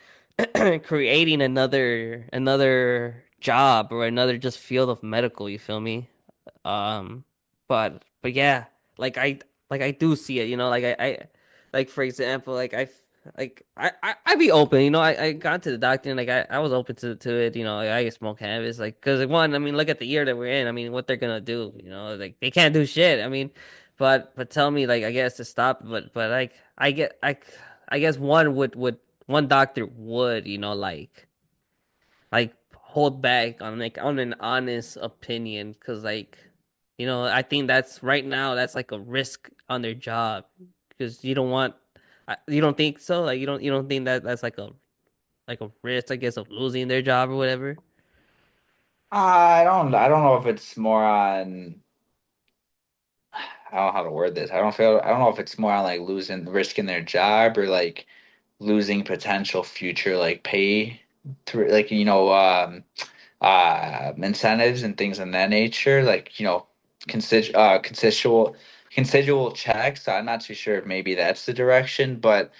creating another job or another just field of medical. You feel me? But yeah, like I do see it, like for example, I'd be open, I got to the doctor and like I was open to it, like I can smoke cannabis, like because one, I mean, look at the year that we're in. I mean, what they're gonna do, like they can't do shit. I mean, but tell me, like I guess to stop, but like I guess one doctor would, like hold back on an honest opinion because I think that's right now that's like a risk on their job because you don't want you don't think so, like you don't think that that's like a risk, I guess, of losing their job or whatever.
I don't know if it's more on, I don't know how to word this. I don't know if it's more on like losing, risking their job or like losing potential future like pay through like, incentives and things of that nature, like, constitual checks. I'm not too sure if maybe that's the direction, but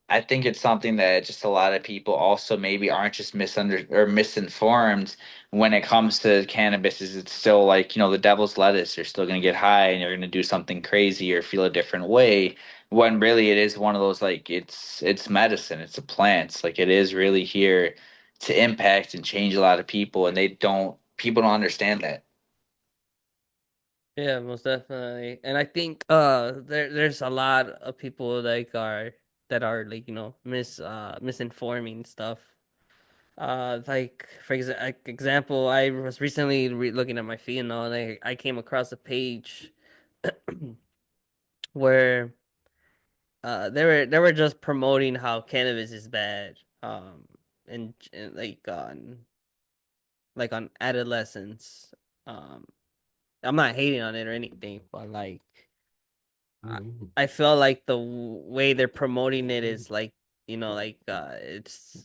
I think it's something that just a lot of people also maybe aren't just misunder or misinformed when it comes to cannabis. Is it's still like, the devil's lettuce. You're still gonna get high and you're gonna do something crazy or feel a different way. When really it is one of those like it's medicine. It's a plant. Like it is really here to impact and change a lot of people, and people don't understand that.
Yeah, most definitely. And I think there's a lot of people that are like, misinforming stuff. Like for example, I was recently looking at my feed, and I came across a page where they were just promoting how cannabis is bad. And like on adolescents. Um I'm not hating on it or anything, but like I, I feel like the way they're promoting it is like, it's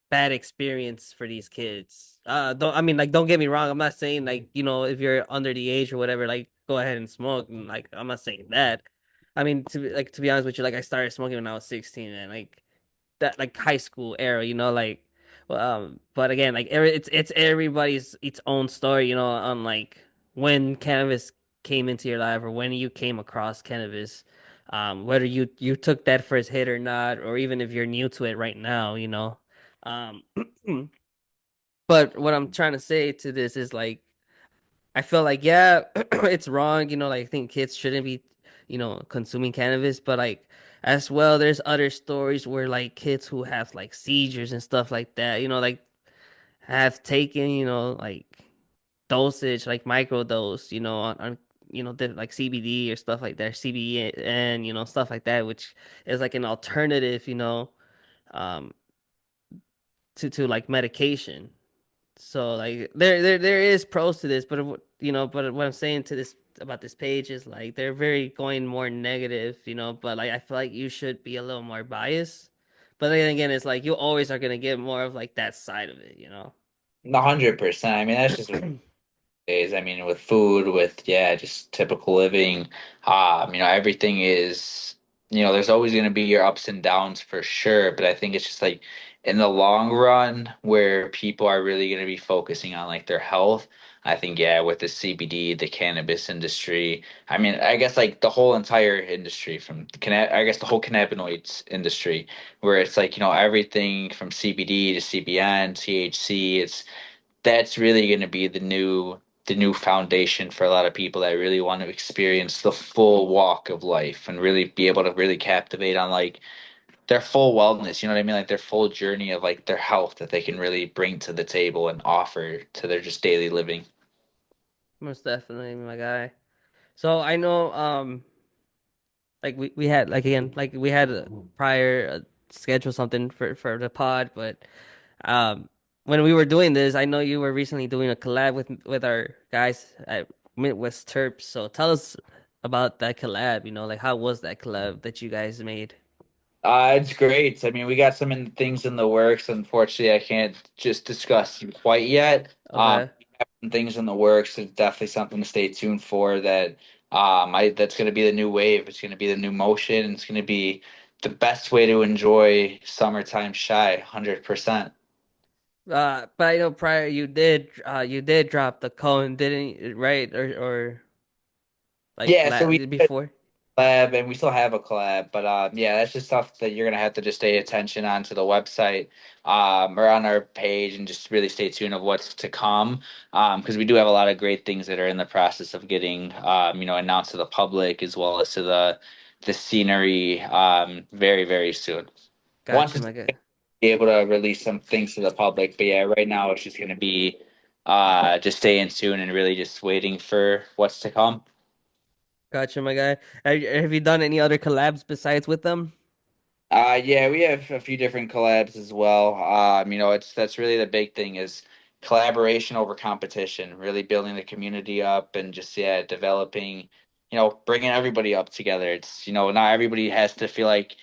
bad experience for these kids. Don't I mean like don't get me wrong. I'm not saying like, if you're under the age or whatever, like go ahead and smoke. And, like I'm not saying that. I mean to be honest with you, like I started smoking when I was 16, and like that like high school era, like well, but again, like it's everybody's its own story, on like when cannabis came into your life or when you came across cannabis. Whether you took that first hit or not, or even if you're new to it right now, um but what I'm trying to say to this is like I feel like yeah, it's wrong, like I think kids shouldn't be, consuming cannabis, but like as well there's other stories where like kids who have like seizures and stuff like that, like have taken, like dosage, like microdose, on like CBD or stuff like that, CBD and stuff like that, which is like an alternative, um to like medication. So like there is pros to this, but but what I'm saying to this about this page is like they're very going more negative, but like I feel like you should be a little more biased. But then again, it's like you always are gonna get more of like that side of it.
100%. I mean, that's just days. I mean, with food, with yeah, just typical living, everything is, there's always going to be your ups and downs for sure. But I think it's just like in the long run, where people are really going to be focusing on like their health. I think yeah, with the CBD, the cannabis industry. I mean, I guess like the whole entire industry from I guess the whole cannabinoids industry, where it's like everything from CBD to CBN, THC. That's really going to be the new foundation for a lot of people that really want to experience the full walk of life and really be able to really captivate on like their full wellness, you know what I mean? Like their full journey of like their health that they can really bring to the table and offer to their just daily living.
Most definitely, my guy. So I know, like we had like again, like we had a prior schedule something for the pod, but um, when we were doing this, I know you were recently doing a collab with our guys at Midwest Terps. So tell us about that collab. Like how was that collab that you guys made?
It's great. I mean, we got things in the works. Unfortunately, I can't just discuss them quite yet.
Okay,
We have some things in the works. It's definitely something to stay tuned for. That's going to be the new wave. It's going to be the new motion. It's going to be the best way to enjoy summertime shy. 100%.
but I know prior you did drop the cone, didn't you? Right? Or like
Yeah, so we
before?
collab and we still have a collab, but yeah, that's just stuff that you're gonna have to just stay attention on to the website or on our page and just really stay tuned of what's to come because we do have a lot of great things that are in the process of getting announced to the public as well as to the scenery very very soon. Once
Gotcha,
it's
my guy.
able to release some things to the public, but yeah, right now it's just gonna be just staying tuned and really just waiting for what's to come.
Gotcha, my guy. Have you done any other collabs besides with them?
Yeah, we have a few different collabs as well. It's that's really the big thing is collaboration over competition, really building the community up and just yeah, developing, bringing everybody up together. It's, not everybody has to feel like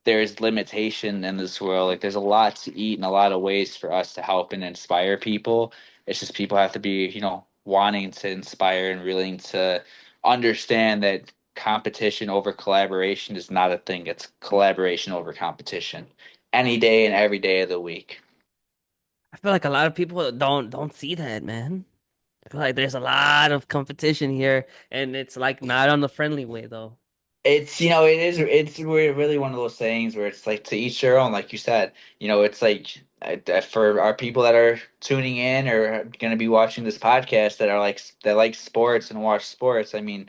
there's limitation in this world. Like there's a lot to eat and a lot of ways for us to help and inspire people. It's just people have to be, wanting to inspire and willing to understand that competition over collaboration is not a thing. It's collaboration over competition any day and every day of the week.
I feel like a lot of people don't see that, man. I feel like there's a lot of competition here, and it's like not on the friendly way though.
It's, it's really one of those things where it's like to each their own, like you said. It's like for our people that are tuning in or going to be watching this podcast that like sports and watch sports. I mean,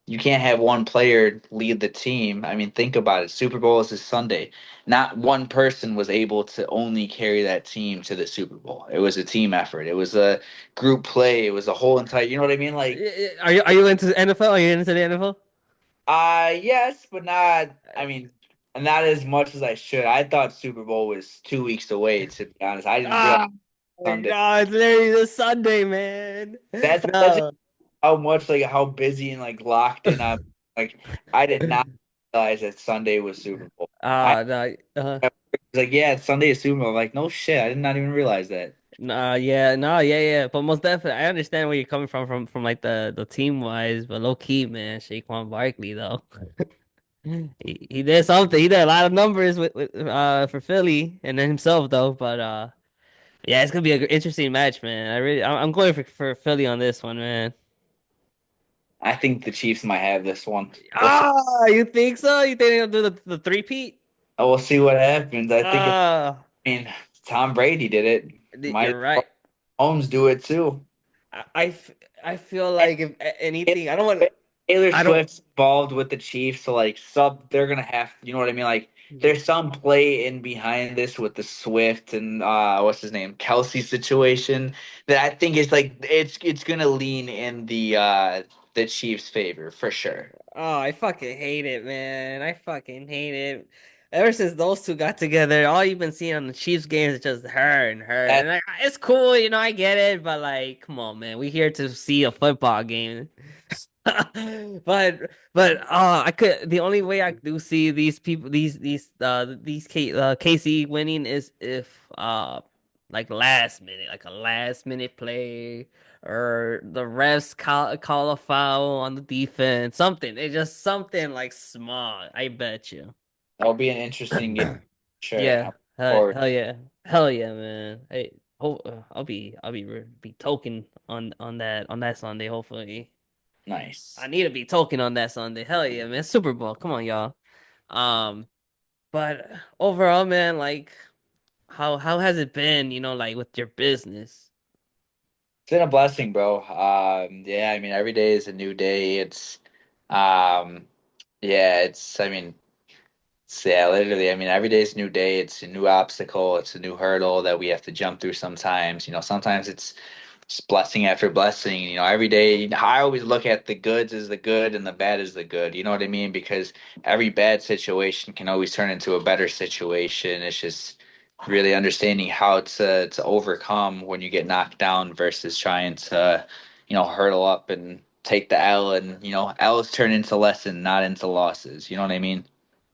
you can't have one player lead the team. I mean, think about it. Super Bowl is this Sunday. Not one person was able to only carry that team to the Super Bowl. It was a team effort. It was a group play. It was a whole entire, you know what I mean? Like,
Are you into the NFL? Are you into the NFL?
yes, but not. I mean, not as much as I should. I thought Super Bowl was 2 weeks away. To be honest, I didn't realize
Ah, my
Sunday.
God, it's literally this Sunday, man.
That's
No.
how much like how busy and like locked in I'm. Like I did not realize that Sunday was Super Bowl. I
No.
was like, yeah, Sunday is Super Bowl. I'm like, no shit, I did not even realize that.
Yeah, no, yeah, yeah. But most definitely, I understand where you're coming from like the team wise, but low key, man, Saquon Barkley though. He did something. He did a lot of numbers with for Philly and then himself though. But yeah, it's gonna be an interesting match, man. I'm going for Philly on this one, man.
I think the Chiefs might have this one. We'll see.
Ah, you think so? You think they'll do the three-peat?
We'll see what happens. I think if
Ah,
I mean Tom Brady did it, might as
you're
well
right.
Holmes do it too.
I feel like if anything,
Taylor Taylor
I don't.
Swift's involved with the Chiefs, so like they're gonna have, you know what I mean? Like there's some play in behind this with the Swift and what's his name, Kelsey situation that I think is like it's gonna lean in the Chiefs' favor for sure.
Oh, I fucking hate it, man. I fucking hate it. Ever since those two got together, all you've been seeing on the Chiefs games is just her and her.
That
And like, it's cool, I get it, but like, come on, man. We here to see a football game. But I could the only way I do see these people KC winning is if like last minute, like a last minute play or the refs call a foul on the defense, something. It's just something like small. I bet you.
will be an interesting game. Sure.
Yeah,
I'm forward.
hell yeah, hell yeah, man. Hey, I'll be token on that Sunday. Hopefully, I
Nice.
need to be token on that Sunday. Hell yeah, man. Super Bowl, come on, y'all. Um, but overall, man, like, how has it been? Like with your business.
It's been a blessing, bro. Yeah, I mean every day is a new day. Um yeah, I mean yeah, literally. I mean, every day is a new day. It's a new obstacle. It's a new hurdle that we have to jump through sometimes. Sometimes it's just blessing after blessing. Every day, I always look at the goods as the good and the bad as the good. You know what I mean? Because every bad situation can always turn into a better situation. It's just really understanding how to overcome when you get knocked down versus trying to, hurdle up and take the L and, L's turn into lesson, not into losses. You know what I mean?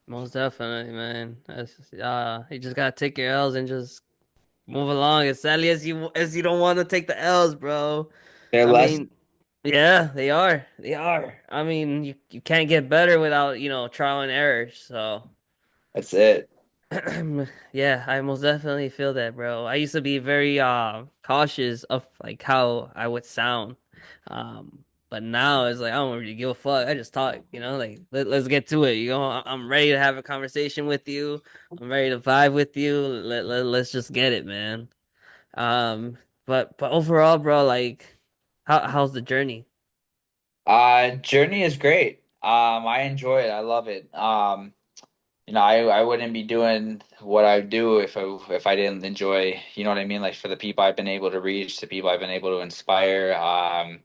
Most definitely, man. You just gotta take your L's and just move along as sadly as you don't want to take the L's, bro.
They're
I
less.
mean, yeah, they are. They are. I mean, you can't get better without, trial and error. So,
That's it.
yeah, I most definitely feel that, bro. I used to be very cautious of like how I would sound. But now it's like I don't really give a fuck. I just talk, like let's get to it. I'm ready to have a conversation with you. I'm ready to vibe with you. Let's just get it, man. But overall, bro, like how's the journey?
Journey is great. I enjoy it. I love it. I wouldn't be doing what I do if I didn't enjoy, you know what I mean? Like for the people I've been able to reach, the people I've been able to inspire.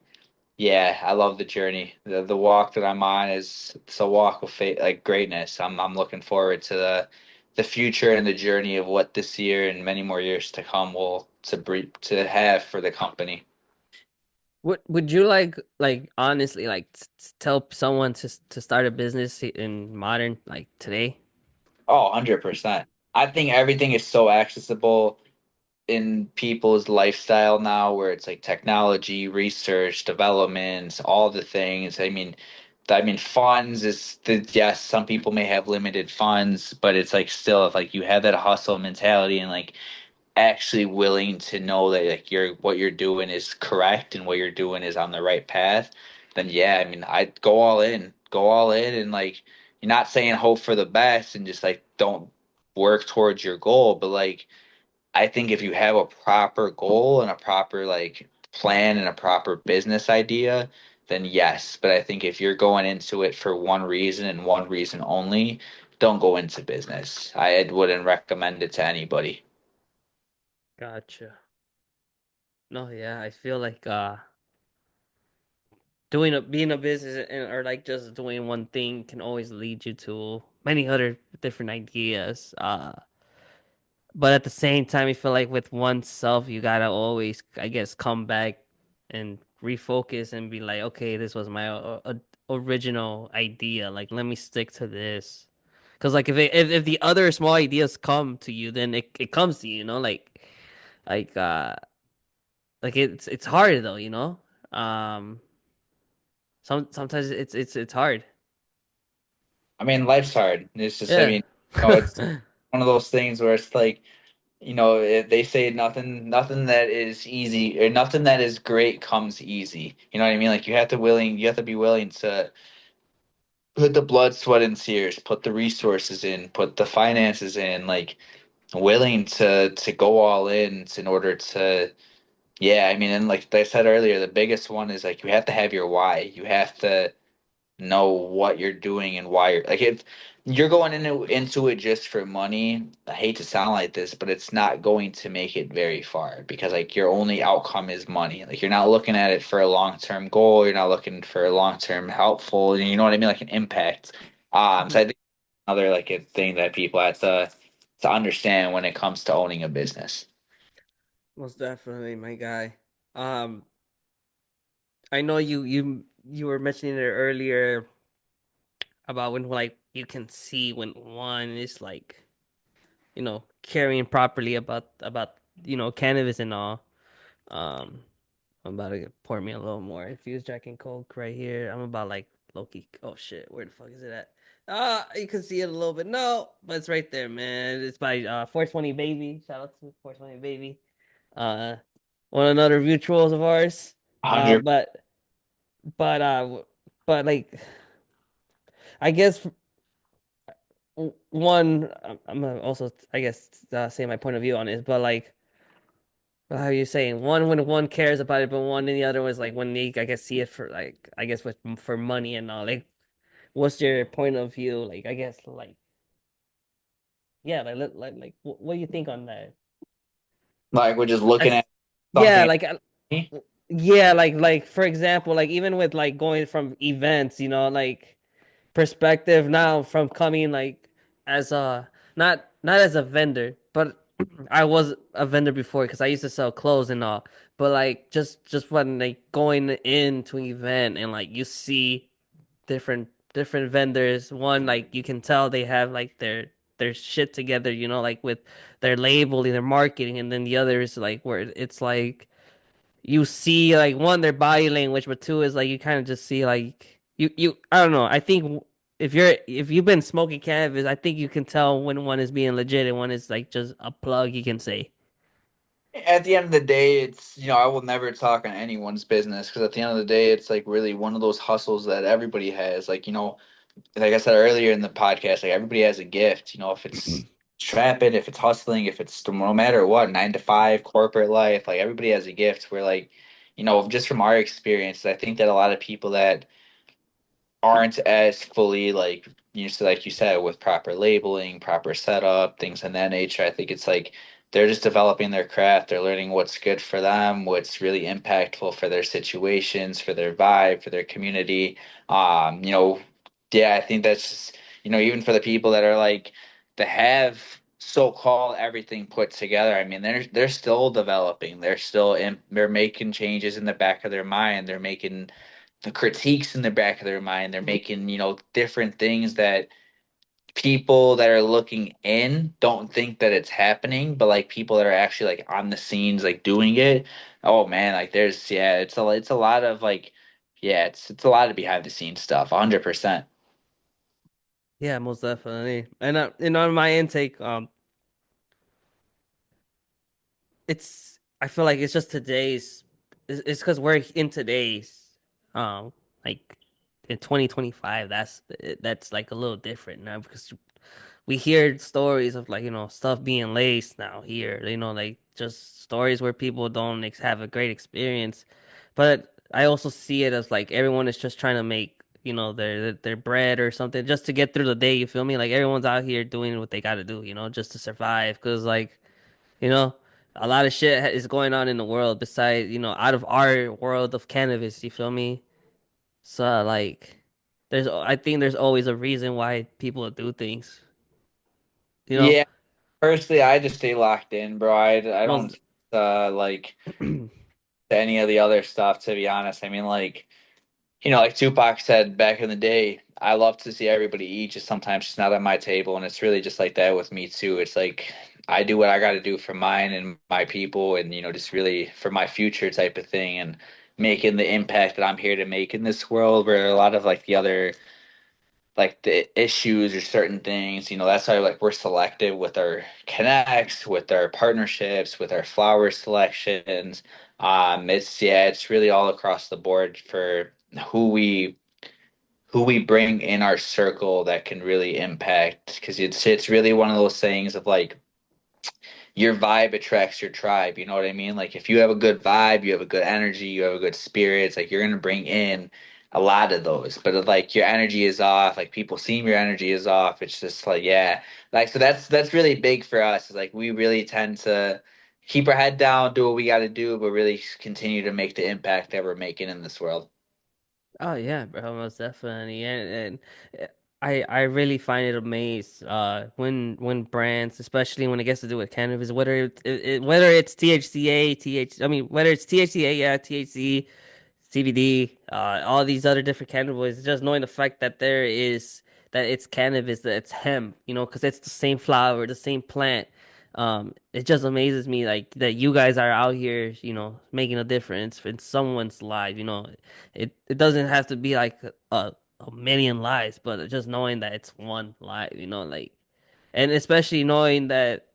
Yeah, I love the journey. The walk that I'm on is it's a walk of faith, like greatness. I'm looking forward to the future and the journey of what this year and many more years to come will to have for the company.
Would you like honestly like tell someone to start a business in modern like today?
Oh, 100%. I think everything is so accessible in people's lifestyle now where it's like technology, research, development, all the things. I mean, I mean, funds is the yes, some people may have limited funds, but it's like still if like you have that hustle mentality and like actually willing to know that like you're what you're doing is correct and what you're doing is on the right path, then yeah, I mean, I'd go all in, and like you're not saying hope for the best and just like don't work towards your goal, but like I think if you have a proper goal and a proper like plan and a proper business idea, then yes. But I think if you're going into it for one reason and one reason only, don't go into business. I wouldn't recommend it to anybody.
Gotcha. No, yeah, I feel like doing a being a business and or like just doing one thing can always lead you to many other different ideas. But at the same time, I feel like with oneself, you gotta always, I guess, come back and refocus and be like, okay, this was my original idea. Like, let me stick to this. Because like if the other small ideas come to you, then it comes to you, you know, like uh like it's hard though, you know. Um, sometimes it's hard.
I mean, life's hard. It's just, I
Yeah.
mean, it's one of those things where it's like, they say nothing that is easy or nothing that is great comes easy. You know what I mean? Like you have to be willing to put the blood, sweat, and tears, put the resources in, put the finances in, like willing to go all in order to, yeah, I mean, and like I said earlier, the biggest one is like you have to have your why. You have to know what you're doing and why you're like if you're going into it just for money, I hate to sound like this, but it's not going to make it very far because like your only outcome is money. Like you're not looking at it for a long-term goal, you're not looking for a long-term helpful, you know what I mean, like an impact. So I think another like a thing that people have to understand when it comes to owning a business.
Most definitely, my guy. Um, I know you were mentioning it earlier about when like you can see when one is like carrying properly about cannabis and all. Um, I'm about to pour me a little more infused Jack and Coke right here. I'm about like Loki. Oh shit, where the fuck is it at? You can see it a little bit. No, but it's right there, man. It's by 420 Baby. Shout out to 420 Baby. Uh, one another mutuals of ours. Uh,
100.
but but uh, but like I guess one, I'm gonna also I guess say my point of view on it, but like how are you saying one when one cares about it, but one and the other was like when they I guess see it for like I guess with for money and all. Like, what's your point of view? Like, I guess like yeah, like what do you think on that?
Like we're just looking
As
at
yeah,
something.
like yeah, like for example, like even with like going from events, like perspective now from coming like as a not as a vendor, but I was a vendor before because I used to sell clothes and all. But like just when like going into an event and like you see different vendors, one like you can tell they have like their shit together, like with their labeling, their marketing, and then the other is like where it's like you see like one their body language, but two is like you kind of just see like you I don't know. I think if you've been smoking cannabis, I think you can tell when one is being legit and one is like just a plug. You can say.
At the end of the day, it's, I will never talk on anyone's business because at the end of the day, it's like really one of those hustles that everybody has. Like, like I said earlier in the podcast, like everybody has a gift, if it's trapping, if it's hustling, if it's no matter what, 9 to 5, corporate life, like everybody has a gift where like, just from our experience, I think that a lot of people that aren't as fully like used to, like you said, with proper labeling, proper setup, things in that nature. I think it's like they're just developing their craft. They're learning what's good for them, what's really impactful for their situations, for their vibe, for their community. Yeah, I think that's just, even for the people that are like that have so-called everything put together. I mean, they're still developing. They're making changes in the back of their mind. They're making the critiques in the back of their mind. They're making, different things that people that are looking in don't think that it's happening, but like people that are actually like on the scenes, like doing it. Oh man, like yeah, it's a lot of like yeah, it's a lot of behind the scenes stuff, 100%.
Yeah, most definitely. And on my intake, I feel like it's just today's. It's because we're in today's, like in 2025. That's like a little different now because we hear stories of like stuff being laced now here. Like just stories where people don't have a great experience. But I also see it as like everyone is just trying to make their bread or something just to get through the day. You feel me? Like everyone's out here doing what they got to do, just to survive. Because like you know, a lot of shit is going on in the world besides, out of our world of cannabis, you feel me? So like I think there's always a reason why people do things, you know?
Yeah, personally, I just stay locked in, bro. I don't
Most
like any of the other stuff, to be honest. I mean, like, like Tupac said back in the day, I love to see everybody eat, just sometimes just not at my table. And it's really just like that with me too. It's like I do what I got to do for mine and my people and, just really for my future type of thing and making the impact that I'm here to make in this world where a lot of like the other like the issues or certain things, that's why like we're selective with our connects, with our partnerships, with our flower selections. It's really all across the board for who we who we bring in our circle that can really impact because it's really one of those things of like your vibe attracts your tribe. You know what I mean? Like if you have a good vibe, you have a good energy, you have a good spirit, it's like you're gonna bring in a lot of those. But if like your energy is off, like people seeing your energy is off, it's just like yeah. Like so that's really big for us. Is like we really tend to keep our head down, do what we gotta do, but really continue to make the impact that we're making in this world.
Oh yeah, bro, most definitely. And I really find it amazed when brands, especially when it gets to do with cannabis, whether it's THCA, I mean whether it's THCA, yeah, THC, CBD, all these other different cannabinoids, just knowing the fact that it's cannabis, that it's hemp, because it's the same flower, the same plant. It just amazes me like that you guys are out here, making a difference in someone's life. It doesn't have to be like a million lives, but just knowing that it's one life, like, and especially knowing that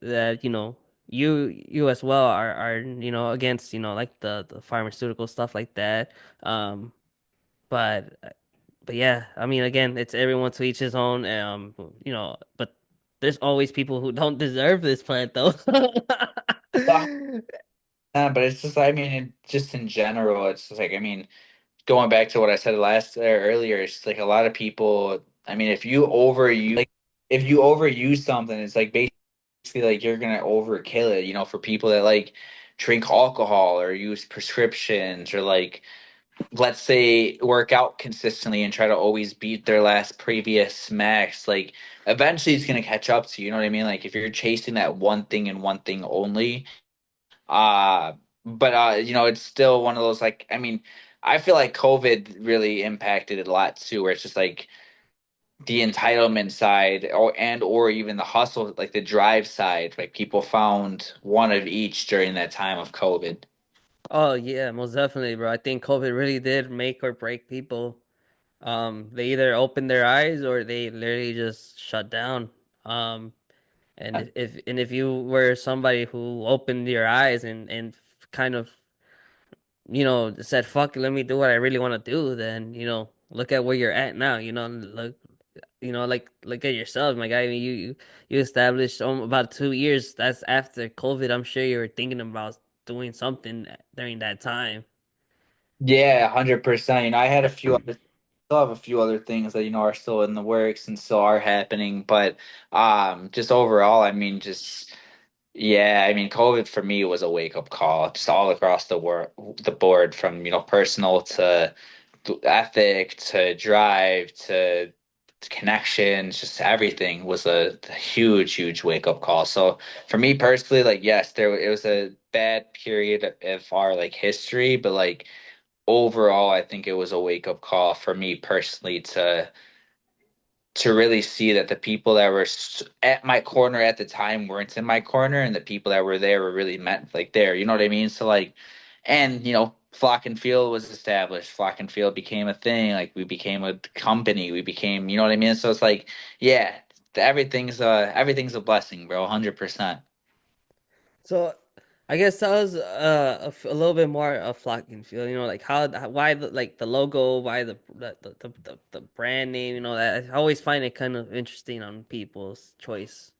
you as well are against like the pharmaceutical stuff like that. Um, but but yeah, I mean, again, it's everyone to each his own. But there's always people who don't deserve this plant though.
But it's just, I mean, just in general, it's just like, I mean, going back to what I said earlier, it's just like a lot of people. I mean, if you overuse something, it's like basically like you're gonna overkill it. For people that like drink alcohol or use prescriptions or like let's say work out consistently and try to always beat their last previous max, like eventually it's gonna catch up to you. You know what I mean? Like if you're chasing that one thing and one thing only, uh, but it's still one of those like I mean, I feel like COVID really impacted it a lot too, where it's just like the entitlement side or even the hustle, like the drive side, like people found one of each during that time of COVID.
Oh yeah, most definitely, bro. I think COVID really did make or break people. They either opened their eyes or they literally just shut down. Um, and if you were somebody who opened your eyes and kind of said, fuck it, let me do what I really want to do, then, look at where you're at now, look, like, look at yourself, my guy. I mean, you established about 2 years. That's after COVID. I'm sure you were thinking about doing something during that time.
Yeah, 100%. I had a few other still have a few other things that are still in the works and still are happening, but just overall, I mean just yeah, I mean COVID for me was a wake up call just all across the board from personal to ethic to drive to connections, just everything was a huge wake up call. So for me personally, like yes, it was a bad period of our like history, but like overall, I think it was a wake up call for me personally to really see that the people that were at my corner at the time weren't in my corner, and the people that were there were really meant like there. You know what I mean? So like And Flock and Field was established. Flock and Field became a thing. Like we became a company. We became, you know what I mean? So it's like, yeah, everything's a blessing, bro. 100%.
So I guess tell us a little bit more of Flock and Field. Like why the logo, why the brand name. That I always find it kind of interesting on people's choice.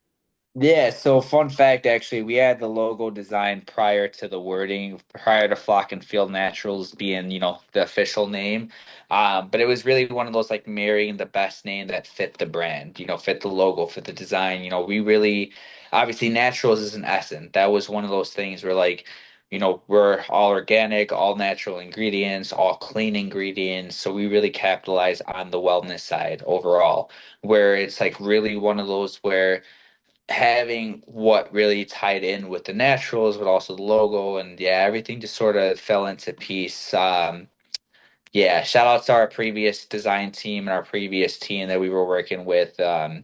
Yeah, so fun fact actually, we had the logo design prior to the wording, prior to Flock and Field Naturals being, the official name. But it was really one of those like marrying the best name that fit the brand, fit the logo, fit the design. We really obviously naturals is an essence. That was one of those things where like, we're all organic, all natural ingredients, all clean ingredients. So we really capitalize on the wellness side overall, where it's like really one of those where having what really tied in with the naturals, but also the logo, and yeah, everything just sort of fell into piece. Yeah, shout out to our previous design team and our previous team that we were working with. There's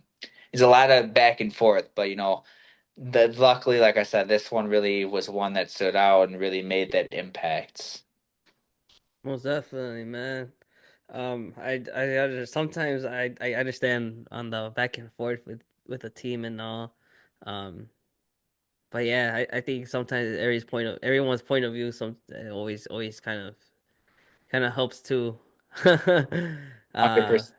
a lot of back and forth, but luckily, like I said, this one really was one that stood out and really made that impact.
Most definitely, man. Sometimes I understand on the back and forth with the team and all. Um, but yeah, I think sometimes everyone's point of view always kind of helps too.
Hundred
Uh,
percent.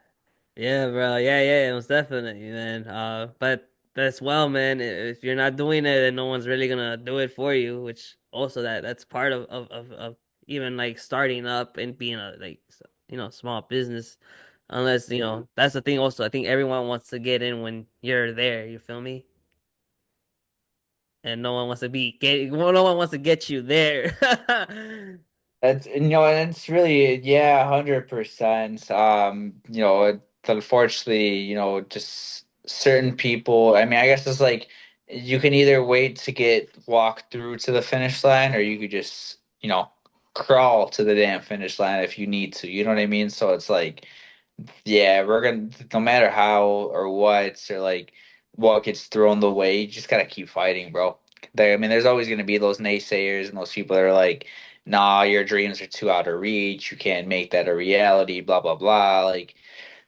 yeah, bro. Yeah, most definitely, man. But that's well, man. If you're not doing it, then no one's really gonna do it for you. Which also that's part of even like starting up and being a small business. Unless that's the thing. Also, I think everyone wants to get in when you're there. You feel me? And no one wants to get you there.
That's and it's really, yeah, 100%. Unfortunately, just certain people. I mean, I guess it's like you can either wait to get walked through to the finish line, or you could just crawl to the damn finish line if you need to. You know what I mean? So it's like, yeah, we're gonna no matter how or what or like what gets thrown the way, you just gotta keep fighting, bro. I mean, there's always gonna be those naysayers and those people that are like, "Nah, your dreams are too out of reach. You can't make that a reality." Blah blah blah. Like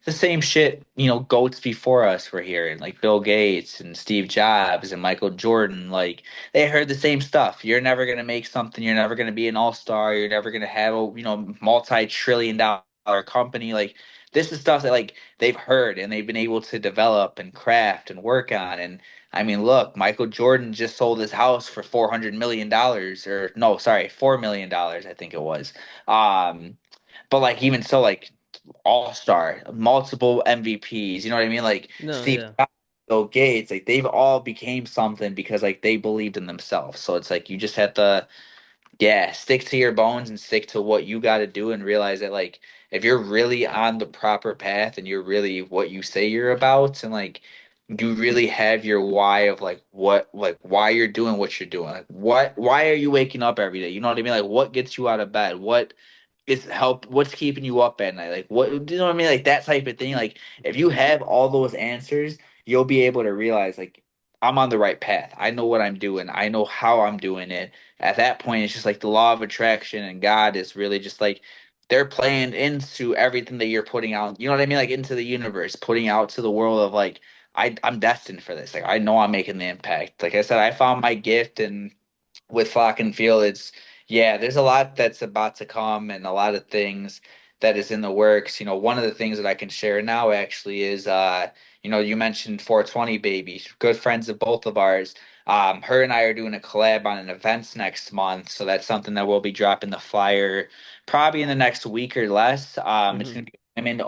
the same shit, goats before us were hearing, like Bill Gates and Steve Jobs and Michael Jordan. Like they heard the same stuff. You're never gonna make something. You're never gonna be an all-star. You're never gonna have a multi-trillion-dollar company. Like this is stuff that like they've heard and they've been able to develop and craft and work on. And I mean, look, Michael Jordan just sold his house for $400 million, or no, sorry, $4 million, I think it was. But like even so, like all star, multiple MVPs. You know what I mean? Like
No,
Steve
yeah.
Jobs, Bill Gates, like they've all became something because like they believed in themselves. So it's like you just have to, yeah, stick to your bones and stick to what you got to do and realize that like if you're really on the proper path and you're really what you say you're about and like you really have your why of like why you're doing what you're doing. Like why are you waking up every day? You know what I mean? Like what gets you out of bed? What's keeping you up at night, like what, you know what I mean, like that type of thing. Like if you have all those answers, you'll be able to realize like I'm on the right path. I know what I'm doing. I know how I'm doing it. At that point it's just like the law of attraction and God is really just like they're playing into everything that you're putting out, you know what I mean, like into the universe, putting out to the world of like I'm destined for this. Like I know I'm making the impact. Like I said, I found my gift, and with Flock and Field, it's yeah, there's a lot that's about to come and a lot of things that is in the works. One of the things that I can share now actually is you mentioned 420 Baby, good friends of both of ours. Her and I are doing a collab on an events next month, so that's something that we'll be dropping the flyer probably in the next week or less. It's
Hmm.
gonna be women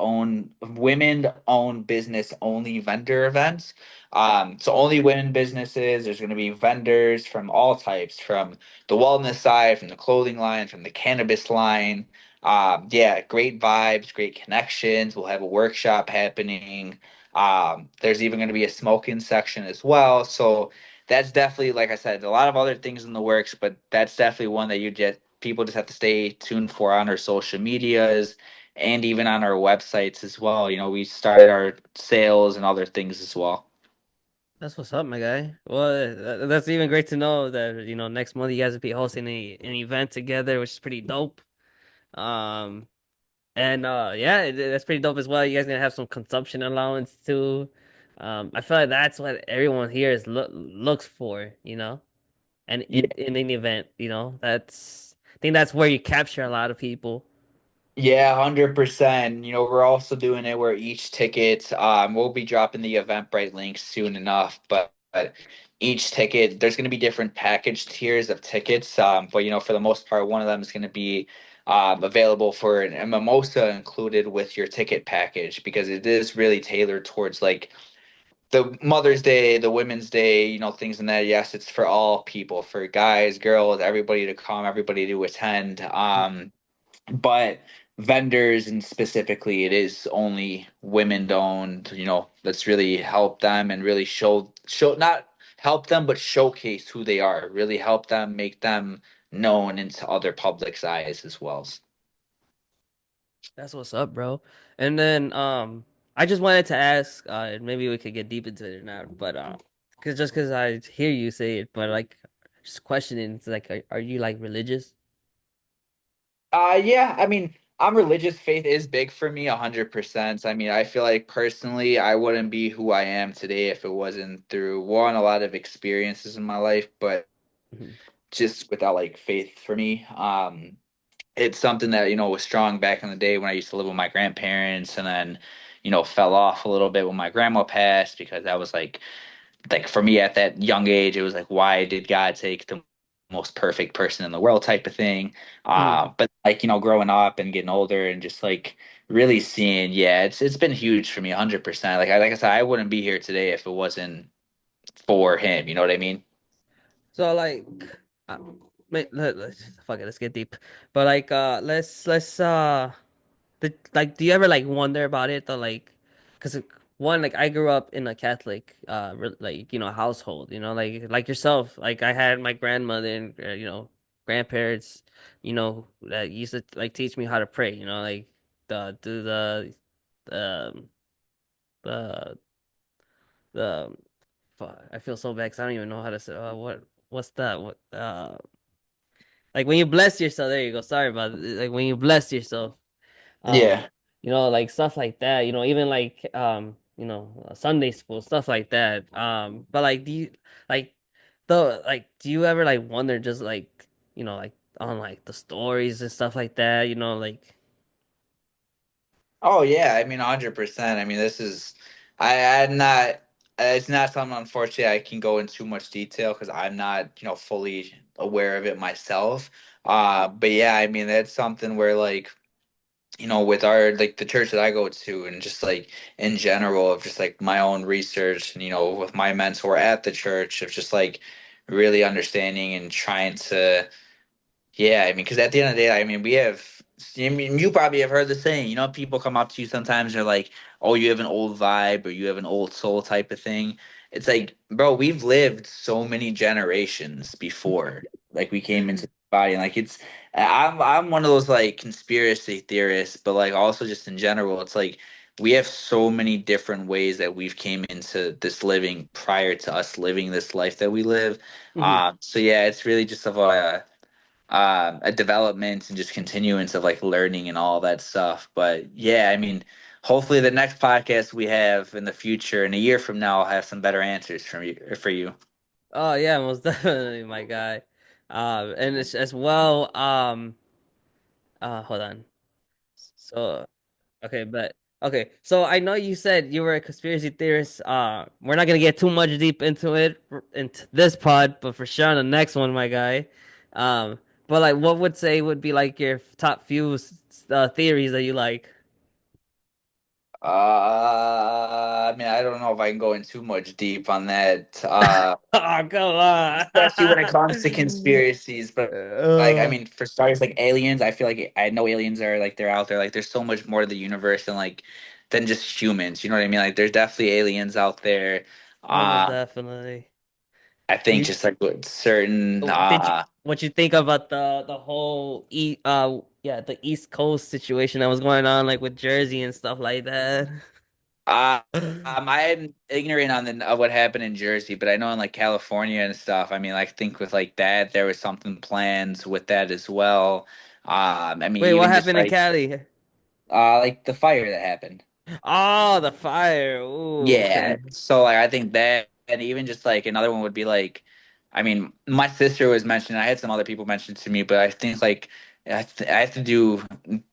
owned business only vendor events. So only women businesses. There's going to be vendors from all types, from the wellness side, from the clothing line, from the cannabis line. Yeah, great vibes, great connections. We'll have a workshop happening. There's even going to be a smoking section as well. So that's definitely, like I said, a lot of other things in the works, but that's definitely one that people just have to stay tuned for on our social medias and even on our websites as well. We started our sales and other things as well.
That's what's up, my guy. Well, that's even great to know that, next month you guys will be hosting an event together, which is pretty dope. Um, and yeah, that's pretty dope as well. You guys gonna have some consumption allowance too. I feel like that's what everyone here is looks for, and in an event, I think that's where you capture a lot of people.
Yeah, 100%. We're also doing it where each ticket, we'll be dropping the Eventbrite link soon enough, but each ticket, there's going to be different package tiers of tickets. But for the most part, one of them is going to be available for a mimosa included with your ticket package because it is really tailored towards like the Mother's Day, the Women's Day, things in that. Yes, it's for all people, for guys, girls, everybody to come, everybody to attend. But vendors and specifically it is only women owned, let's really help them and really show not help them but showcase who they are, really help them make them known into other public's eyes as well.
That's what's up, bro. And then I just wanted to ask, maybe we could get deep into it or not, but cause I hear you say it, but like just questioning, it's like, are you like religious?
Yeah, I mean, I'm religious. Faith is big for me, 100%. I mean, I feel like personally, I wouldn't be who I am today if it wasn't through one, a lot of experiences in my life, but
Mhm.
just without like faith for me. It's something that was strong back in the day when I used to live with my grandparents, and then fell off a little bit when my grandma passed because that was like for me at that young age, it was like, why did God take the most perfect person in the world type of thing.
Mhm.
But like growing up and getting older and just like really seeing, yeah, it's been huge for me, 100%. Like I said, I wouldn't be here today if it wasn't for him, you know what I mean?
So like, uh, fuck it, let's get deep. But like, do you ever like wonder about it though? Like, cause one, like I grew up in a Catholic, like household. Like yourself. Like I had my grandmother and grandparents, that used to like teach me how to pray. Like do um the the fuck, I feel so bad 'cause I don't even know how to say what's that? Like when you bless yourself. There you go. Sorry about it. Like when you bless yourself. Um,
Yeah.
like stuff like that, even like Sunday school, stuff like that. But like like do you ever like wonder just like, like on like the stories and stuff like that, like
Oh yeah, I mean 100%. I mean this is I'm not it's not something unfortunately I can go into too much detail because I'm not, fully aware of it myself. But yeah, I mean that's something where like, with our like the church that I go to and just like in general of just like my own research and with my mentor at the church of just like really understanding and trying to yeah, I mean, because at the end of the day, I mean, I mean, you probably have heard the saying, people come up to you sometimes, they're like, oh, you have an old vibe or you have an old soul type of thing. It's like, bro, we've lived so many generations before, like, we came into the body. And, like, I'm one of those, like, conspiracy theorists, but, like, also just in general, it's like, we have so many different ways that we've came into this living prior to us living this life that we live.
Mhm.
So, yeah, it's really just of a development and just continuance of like learning and all that stuff. But yeah, I mean, hopefully the next podcast we have in the future, in a year from now, I'll have some better answers from you for you.
Oh yeah, most definitely, my guy. And it's as well, hold on. So okay, but okay. So I know you said you were a conspiracy theorist. We're not gonna get too much deep into it into this pod, but for sure on the next one, my guy. But like, what would say would be like your top few theories that you like?
I mean, I don't know if I can go in too much deep on that.
Oh, come
Especially when it comes to
on.
conspiracies. But like, I mean, for starters, like aliens, I feel like I know aliens are like they're out there. Like, there's so much more to the universe than like than just humans. You know what I mean? Like, there's definitely aliens out there.
Most
Uh,
definitely.
I
Do
think
you
just like with certain
did you what you think about the whole the East Coast situation that was going on like with Jersey and stuff like that?
Uh, I'm ignorant on of what happened in Jersey, but I know in like California and stuff. I mean, like, I think with like that, there was something planned with that as well. I mean,
Wait, what
even just
happened in Cali?
like the fire that happened.
Oh, the fire. Ooh,
Yeah.
okay.
So like I think that, and even just like another one would be like, I mean, my sister was mentioned. I had some other people mention to me, but I think like I have to do.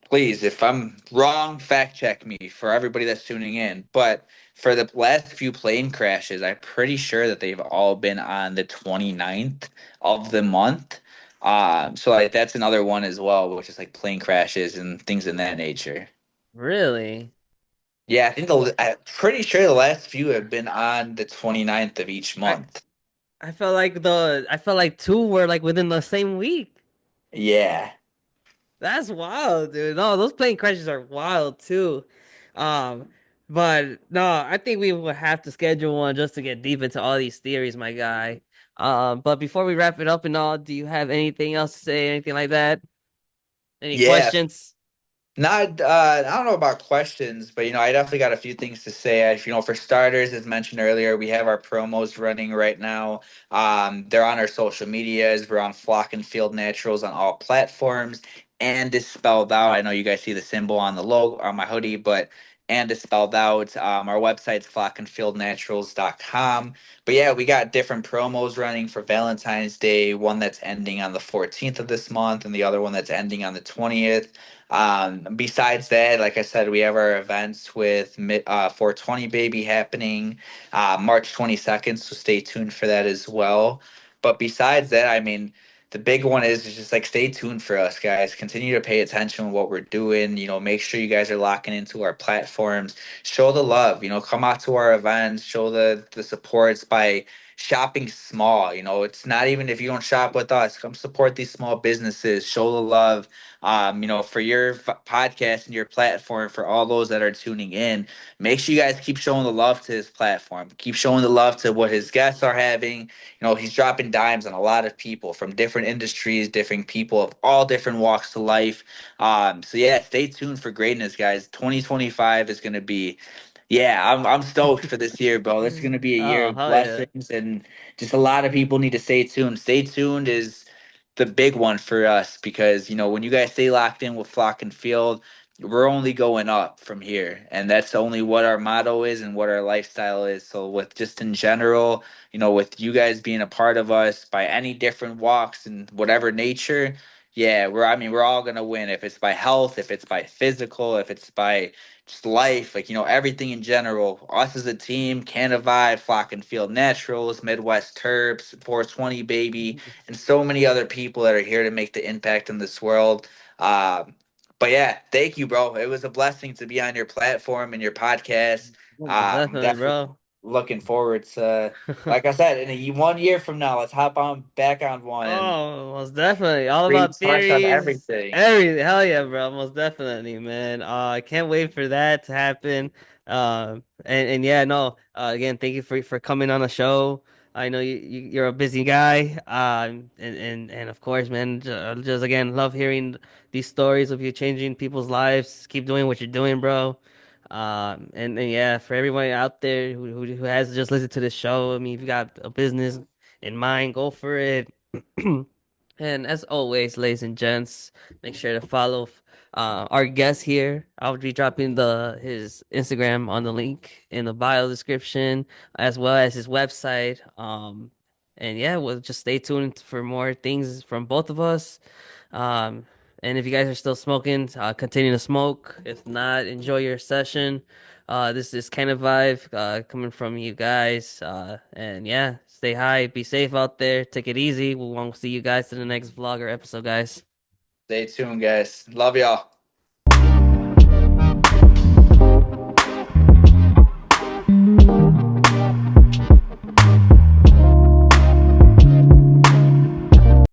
Please, if I'm wrong, fact check me for everybody that's tuning in. But for the last few plane crashes, I'm pretty sure that they've all been on the 29th of the month. So like that's another one as well, which is like plane crashes and things in that nature.
Really?
Yeah, I'm pretty sure the last few have been on the 29th of each
I
month.
I felt like two were like within the same week.
Yeah.
That's wild, dude. No, those plane crashes are wild too. Um, but no, I think we will have to schedule one just to get deep into all these theories, my guy. But before we wrap it up and all, do you have anything else to say, anything like that? Any
Yeah.
questions?
Not I don't know about questions, but I definitely got a few things to say. For starters, as mentioned earlier, we have our promos running right now. They're on our social medias. We're on Flock and Field Naturals on all platforms. And is spelled out. I know you guys see the symbol on the logo on my hoodie, but and is spelled out. Our website's flockandfieldnaturals.com. But yeah, we got different promos running for Valentine's Day, one that's ending on the 14th of this month, and the other one that's ending on the 20th. Besides that, like I said, we have our events with 420 Baby happening March 22nd, so stay tuned for that as well. But besides that, I mean, the big one is just like stay tuned for us, guys. Continue to pay attention to what we're doing. Make sure you guys are locking into our platforms. Show the love. Come out to our events. Show the supports by shopping small. It's not even if you don't shop with us. Come support these small businesses. Show the love for your podcast and your platform, for all those that are tuning in, make sure you guys keep showing the love to his platform. Keep showing the love to what his guests are having. He's dropping dimes on a lot of people from different industries, different people of all different walks of life. So yeah, stay tuned for greatness, guys. 2025 is going to be, yeah, I'm stoked for this year, bro. This is gonna be a year
Oh,
of
hell yeah.
blessings, and just a lot of people need to stay tuned. Stay tuned is the big one for us because when you guys stay locked in with Flock and Field, we're only going up from here, and that's only what our motto is and what our lifestyle is. So with just in general, with you guys being a part of us by any different walks and whatever nature, yeah, we're all gonna win. If it's by health, if it's by physical, if it's by just life, like everything in general. Us as a team, Canna Vibe, Flock and Field Naturals, Midwest Terps, 420 Baby, and so many other people that are here to make the impact in this world. Um, but yeah, thank you, bro. It was a blessing to be on your platform and your podcast.
Most definitely,
Definitely
bro.
looking forward to, like I said, in 1 year from now, let's hop on back on one and
Oh, most definitely. All about
touch on
theories.
everything.
Every hell yeah, bro. Most definitely, man. I can't wait for that to happen. And yeah, no. Again, thank you for coming on the show. I know you're a busy guy. And of course, man, just again, love hearing these stories of you changing people's lives. Keep doing what you're doing, bro. And yeah, for everyone out there who has just listened to this show, I mean, if you got a business in mind, go for it. And as always, ladies and gents, make sure to follow our guest here. I'll be dropping the his Instagram on the link in the bio description, as well as his website. And yeah, we'll just stay tuned for more things from both of us. Um, and if you guys are still smoking, continue to smoke. If not, enjoy your session. This is Canna Vibe coming from you guys. And yeah, stay high, be safe out there, take it easy. We won't see you guys in the next vlog or episode, guys.
Stay tuned, guys. Love y'all.